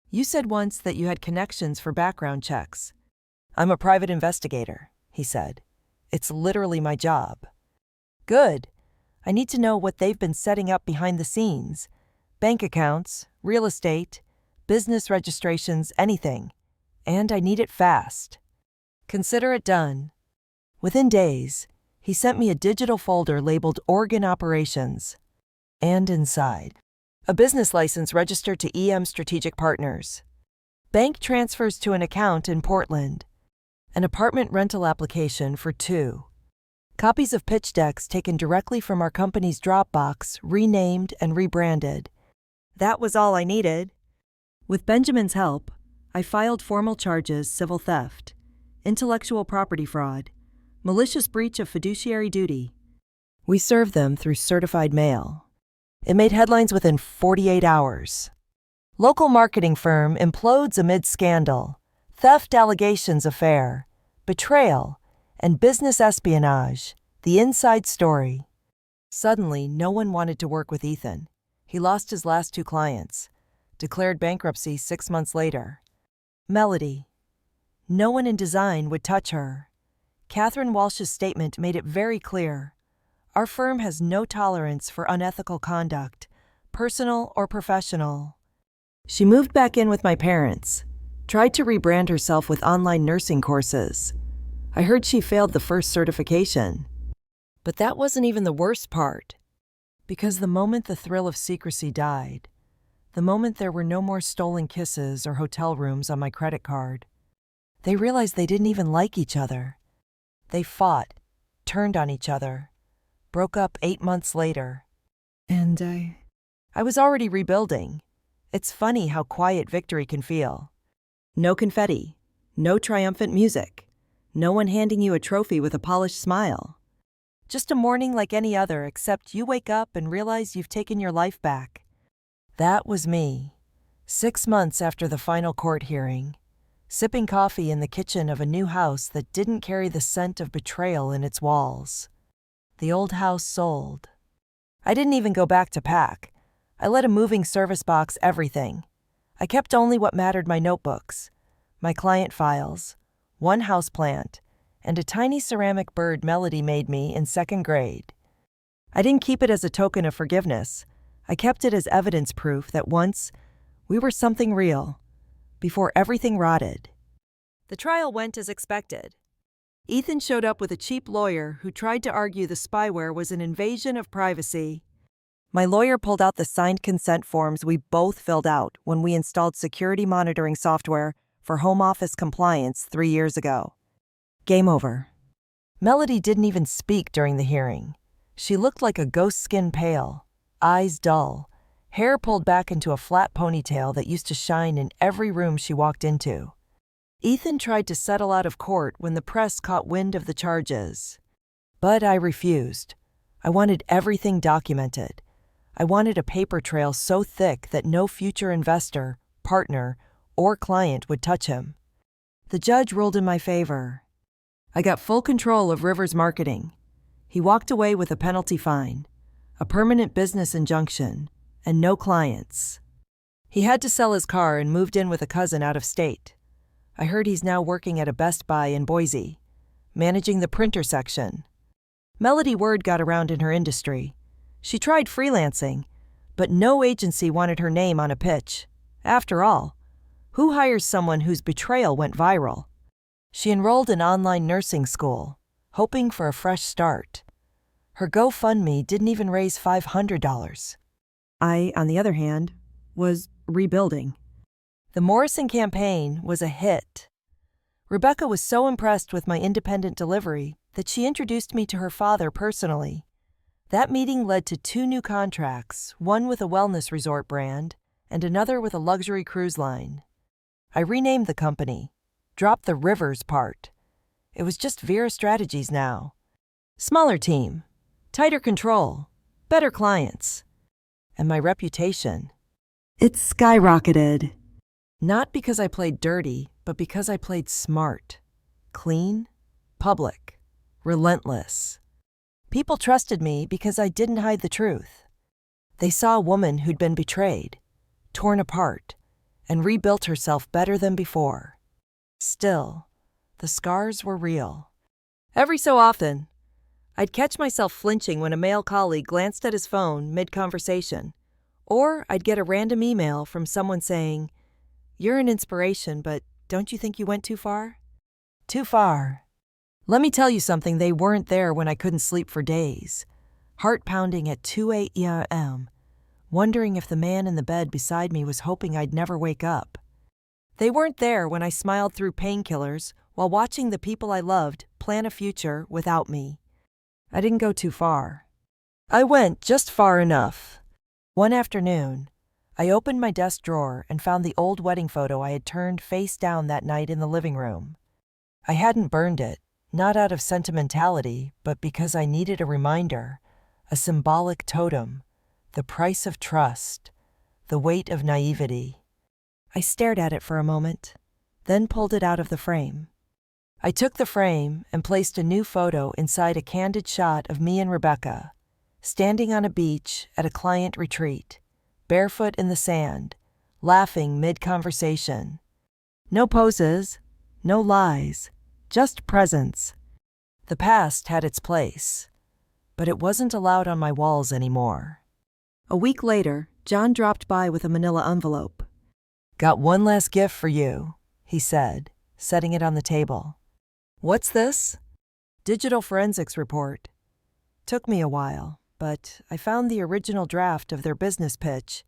You said once that you had connections for background checks. I'm a private investigator, he said. It's literally my job. Good. I need to know what they've been setting up behind the scenes. Bank accounts, real estate, business registrations, anything. And I need it fast. Consider it done. Within days, he sent me a digital folder labeled Organ Operations. And inside, a business license registered to EM Strategic Partners. Bank transfers to an account in Portland. An apartment rental application for 2. Copies of pitch decks taken directly from our company's Dropbox, renamed and rebranded. That was all I needed. With Benjamin's help, I filed formal charges: civil theft, intellectual property fraud, malicious breach of fiduciary duty. We served them through certified mail. It made headlines within 48 hours. Local marketing firm implodes amid scandal, theft allegations affair, betrayal, and business espionage, the inside story. Suddenly, no one wanted to work with Ethan. He lost his last 2 clients, declared bankruptcy 6 months later. Melody. No one in design would touch her. Catherine Walsh's statement made it very clear. Our firm has no tolerance for unethical conduct, personal or professional. She moved back in with my parents, tried to rebrand herself with online nursing courses. I heard she failed the first certification. But that wasn't even the worst part. Because the moment the thrill of secrecy died, the moment there were no more stolen kisses or hotel rooms on my credit card, they realized they didn't even like each other. They fought, turned on each other, broke up 8 months later. And I was already rebuilding. It's funny how quiet victory can feel. No confetti, no triumphant music, no one handing you a trophy with a polished smile. Just a morning like any other, except you wake up and realize you've taken your life back. That was me, 6 months after the final court hearing, sipping coffee in the kitchen of a new house that didn't carry the scent of betrayal in its walls. The old house sold. I didn't even go back to pack. I let a moving service box everything. I kept only what mattered: my notebooks, my client files, one houseplant, and a tiny ceramic bird Melody made me in 2nd grade. I didn't keep it as a token of forgiveness. I kept it as evidence proof that once we were something real, before everything rotted. The trial went as expected. Ethan showed up with a cheap lawyer who tried to argue the spyware was an invasion of privacy. My lawyer pulled out the signed consent forms we both filled out when we installed security monitoring software for home office compliance 3 years ago. Game over. Melody didn't even speak during the hearing. She looked like a ghost, skin pale, eyes dull, hair pulled back into a flat ponytail that used to shine in every room she walked into. Ethan tried to settle out of court when the press caught wind of the charges. But I refused. I wanted everything documented. I wanted a paper trail so thick that no future investor, partner, or client would touch him. The judge ruled in my favor. I got full control of Rivers' marketing. He walked away with a penalty fine, a permanent business injunction, and no clients. He had to sell his car and moved in with a cousin out of state. I heard he's now working at a Best Buy in Boise, managing the printer section. Melody word got around in her industry. She tried freelancing, but no agency wanted her name on a pitch. After all, who hires someone whose betrayal went viral? She enrolled in online nursing school, hoping for a fresh start. Her GoFundMe didn't even raise $500. I, on the other hand, was rebuilding. The Morrison campaign was a hit. Rebecca was so impressed with my independent delivery that she introduced me to her father personally. That meeting led to 2 new contracts, one with a wellness resort brand and another with a luxury cruise line. I renamed the company, dropped the Rivers part. It was just Vera Strategies now. Smaller team, tighter control, better clients. And my reputation, it skyrocketed. Not because I played dirty, but because I played smart, clean, public, relentless. People trusted me because I didn't hide the truth. They saw a woman who'd been betrayed, torn apart, and rebuilt herself better than before. Still, the scars were real. Every so often, I'd catch myself flinching when a male colleague glanced at his phone mid-conversation, or I'd get a random email from someone saying, "You're an inspiration, but don't you think you went too far?" Too far. Let me tell you something, they weren't there when I couldn't sleep for days, heart pounding at 2 a.m., wondering if the man in the bed beside me was hoping I'd never wake up. They weren't there when I smiled through painkillers while watching the people I loved plan a future without me. I didn't go too far. I went just far enough. One afternoon, I opened my desk drawer and found the old wedding photo I had turned face down that night in the living room. I hadn't burned it. Not out of sentimentality, but because I needed a reminder, a symbolic totem, the price of trust, the weight of naivety. I stared at it for a moment, then pulled it out of the frame. I took the frame and placed a new photo inside a candid shot of me and Rebecca, standing on a beach at a client retreat, barefoot in the sand, laughing mid-conversation. No poses, no lies. Just presence. The past had its place, but it wasn't allowed on my walls anymore. A week later, John dropped by with a manila envelope. Got one last gift for you, he said, setting it on the table. What's this? Digital forensics report. Took me a while, but I found the original draft of their business pitch,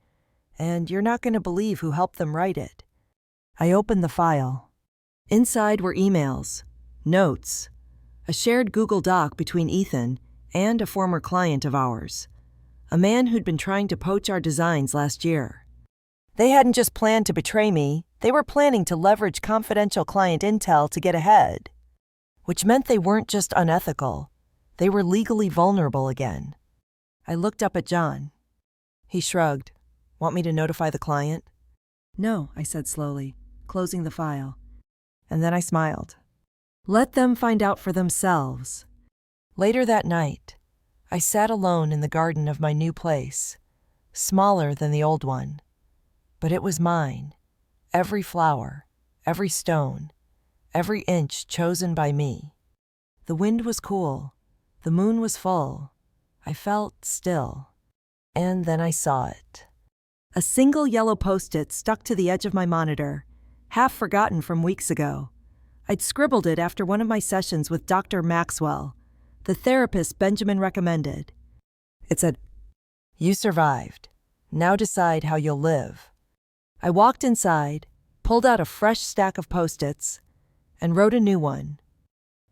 and you're not going to believe who helped them write it. I opened the file. Inside were emails, notes, a shared Google Doc between Ethan and a former client of ours, a man who'd been trying to poach our designs last year. They hadn't just planned to betray me, they were planning to leverage confidential client intel to get ahead, which meant they weren't just unethical, they were legally vulnerable again. I looked up at John. He shrugged. Want me to notify the client? No, I said slowly, closing the file. And then I smiled. Let them find out for themselves. Later that night, I sat alone in the garden of my new place, smaller than the old one. But it was mine. Every flower, every stone, every inch chosen by me. The wind was cool. The moon was full. I felt still. And then I saw it. A single yellow post-it stuck to the edge of my monitor, half forgotten from weeks ago. I'd scribbled it after one of my sessions with Dr. Maxwell, the therapist Benjamin recommended. It said, "You survived. Now decide how you'll live." I walked inside, pulled out a fresh stack of post-its, and wrote a new one.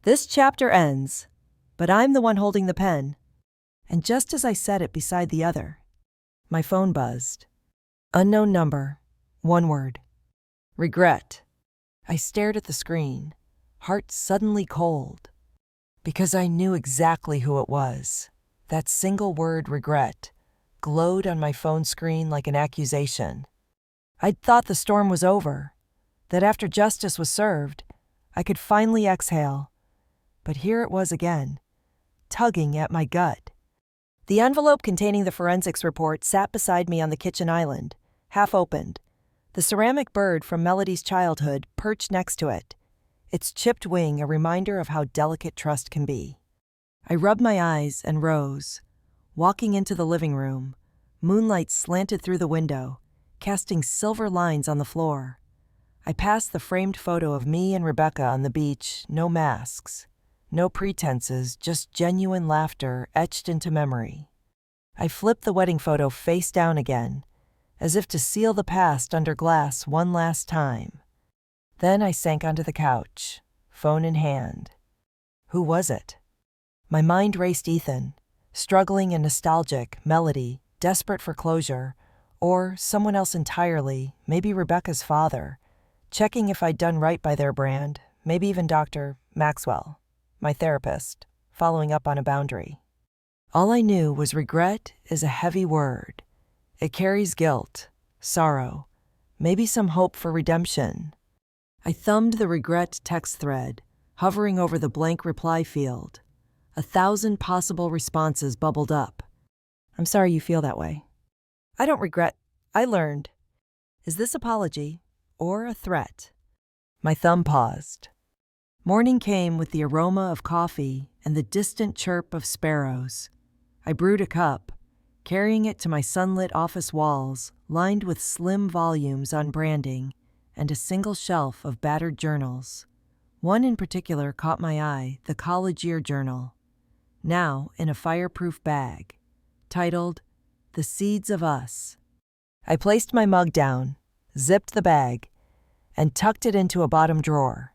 This chapter ends, but I'm the one holding the pen. And just as I said it beside the other, my phone buzzed. Unknown number, one word. Regret. I stared at the screen, heart suddenly cold, because I knew exactly who it was. That single word, regret, glowed on my phone screen like an accusation. I'd thought the storm was over, that after justice was served, I could finally exhale. But here it was again, tugging at my gut. The envelope containing the forensics report sat beside me on the kitchen island, half opened. The ceramic bird from Melody's childhood perched next to it, its chipped wing a reminder of how delicate trust can be. I rubbed my eyes and rose, walking into the living room. Moonlight slanted through the window, casting silver lines on the floor. I passed the framed photo of me and Rebecca on the beach, no masks, no pretenses, just genuine laughter etched into memory. I flipped the wedding photo face down again, as if to seal the past under glass one last time. Then I sank onto the couch, phone in hand. Who was it? My mind raced Ethan, struggling and nostalgic, Melody, desperate for closure, or someone else entirely, maybe Rebecca's father, checking if I'd done right by their brand, maybe even Dr. Maxwell, my therapist, following up on a boundary. All I knew was regret is a heavy word. It carries guilt, sorrow, maybe some hope for redemption. I thumbed the regret text thread, hovering over the blank reply field. 1,000 possible responses bubbled up. I'm sorry you feel that way. I don't regret. I learned. Is this apology or a threat? My thumb paused. Morning came with the aroma of coffee and the distant chirp of sparrows. I brewed a cup, carrying it to my sunlit office walls, lined with slim volumes on branding and a single shelf of battered journals. One in particular caught my eye, the college year journal, now in a fireproof bag, titled The Seeds of Us. I placed my mug down, zipped the bag, and tucked it into a bottom drawer.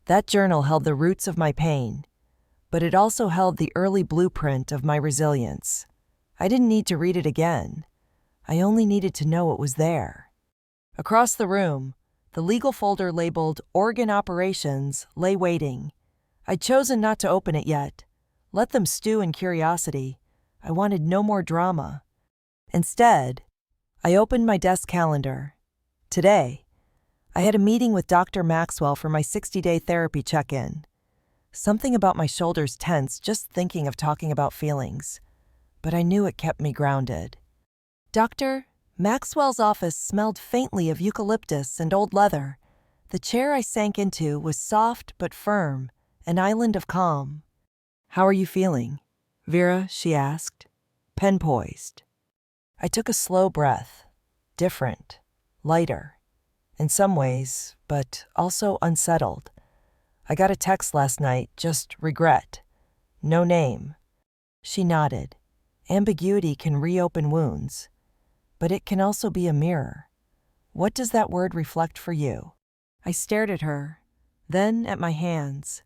That journal held the roots of my pain, but it also held the early blueprint of my resilience. I didn't need to read it again. I only needed to know it was there. Across the room, the legal folder labeled Organ Operations lay waiting. I'd chosen not to open it yet. Let them stew in curiosity. I wanted no more drama. Instead, I opened my desk calendar. Today, I had a meeting with Dr. Maxwell for my 60-day therapy check-in. Something about my shoulders tensed just thinking of talking about feelings, but I knew it kept me grounded. Dr. Maxwell's office smelled faintly of eucalyptus and old leather. The chair I sank into was soft but firm, an island of calm. "How are you feeling, Vera?" she asked, pen poised. I took a slow breath, different, lighter. in some ways, but also unsettled. I got a text last night, just regret. No name. She nodded. Ambiguity can reopen wounds, but it can also be a mirror. What does that word reflect for you? I stared at her, then at my hands.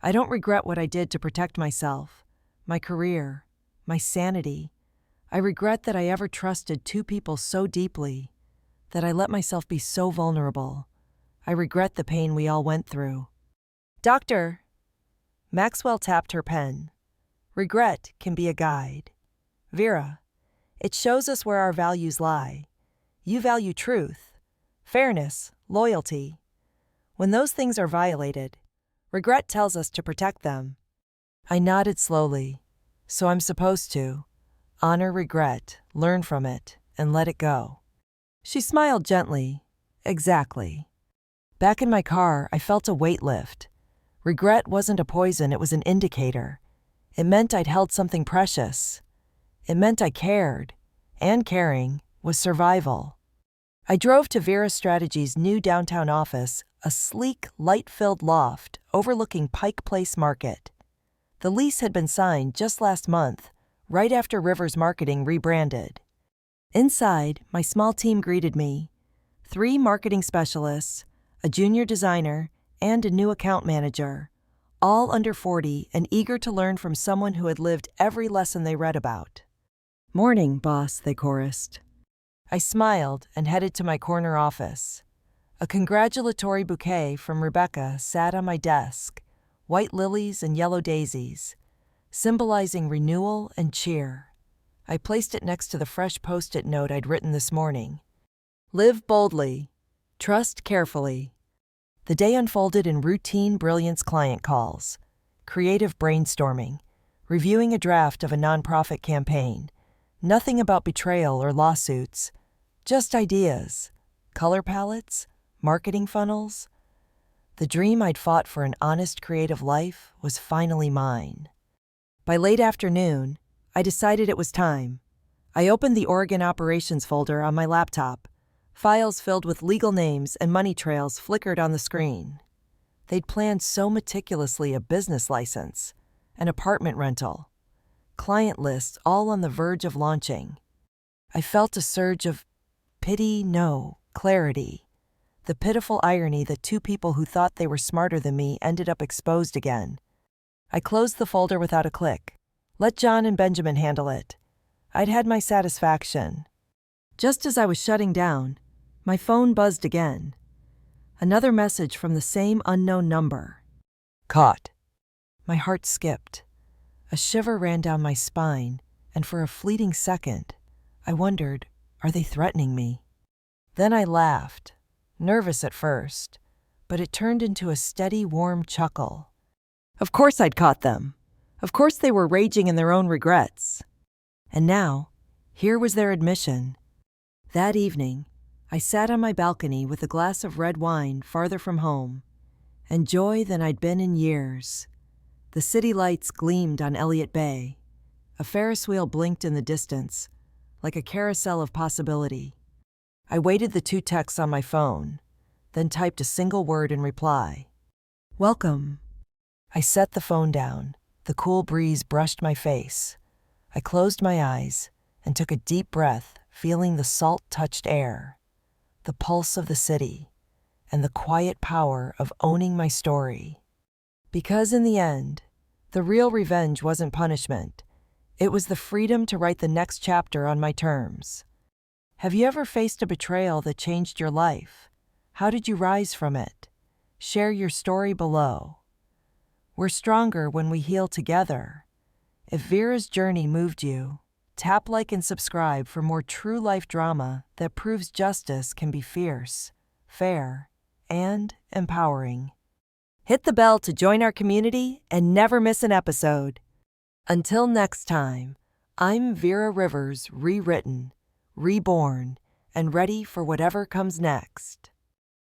I don't regret what I did to protect myself, my career, my sanity. I regret that I ever trusted two people so deeply, that I let myself be so vulnerable. I regret the pain we all went through. Doctor, Maxwell tapped her pen. Regret can be a guide. Vera, it shows us where our values lie. You value truth, fairness, loyalty. When those things are violated, regret tells us to protect them. I nodded slowly. So I'm supposed to. Honor regret, learn from it, and let it go. She smiled gently. Exactly. Back in my car, I felt a weight lift. Regret wasn't a poison, it was an indicator. It meant I'd held something precious. It meant I cared, and caring was survival. I drove to Vera Strategy's new downtown office, a sleek, light-filled loft overlooking Pike Place Market. The lease had been signed just last month, right after Rivers Marketing rebranded. Inside, my small team greeted me. 3 marketing specialists, a junior designer, and a new account manager, all under 40 and eager to learn from someone who had lived every lesson they read about. Morning, boss, they chorused. I smiled and headed to my corner office. A congratulatory bouquet from Rebecca sat on my desk, white lilies and yellow daisies, symbolizing renewal and cheer. I placed it next to the fresh post-it note I'd written this morning. Live boldly. Trust carefully. The day unfolded in routine brilliance client calls, creative brainstorming, reviewing a draft of a nonprofit campaign. Nothing about betrayal or lawsuits, just ideas, color palettes, marketing funnels. The dream I'd fought for, an honest creative life, was finally mine. By late afternoon, I decided it was time. I opened the Oregon operations folder on my laptop. Files filled with legal names and money trails flickered on the screen. They'd planned so meticulously: a business license, an apartment rental, client lists, all on the verge of launching. I felt a surge of pity, no, clarity. The pitiful irony that 2 people who thought they were smarter than me ended up exposed again. I closed the folder without a click. Let John and Benjamin handle it. I'd had my satisfaction. Just as I was shutting down, my phone buzzed again. Another message from the same unknown number. Caught. My heart skipped. A shiver ran down my spine, and for a fleeting second, I wondered, are they threatening me? Then I laughed, nervous at first, but it turned into a steady, warm chuckle. Of course I'd caught them. Of course they were raging in their own regrets. And now, here was their admission. That evening, I sat on my balcony with a glass of red wine farther from home, and joy than I'd been in years. The city lights gleamed on Elliott Bay. A Ferris wheel blinked in the distance, like a carousel of possibility. I weighted the 2 texts on my phone, then typed a single word in reply. Welcome. I set the phone down. The cool breeze brushed my face. I closed my eyes and took a deep breath, feeling the salt-touched air, the pulse of the city, and the quiet power of owning my story. Because in the end, the real revenge wasn't punishment. It was the freedom to write the next chapter on my terms. Have you ever faced a betrayal that changed your life? How did you rise from it? Share your story below. We're stronger when we heal together. If Vera's journey moved you, tap like and subscribe for more true life drama that proves justice can be fierce, fair, and empowering. Hit the bell to join our community and never miss an episode. Until next time, I'm Vera Rivers, rewritten, reborn, and ready for whatever comes next.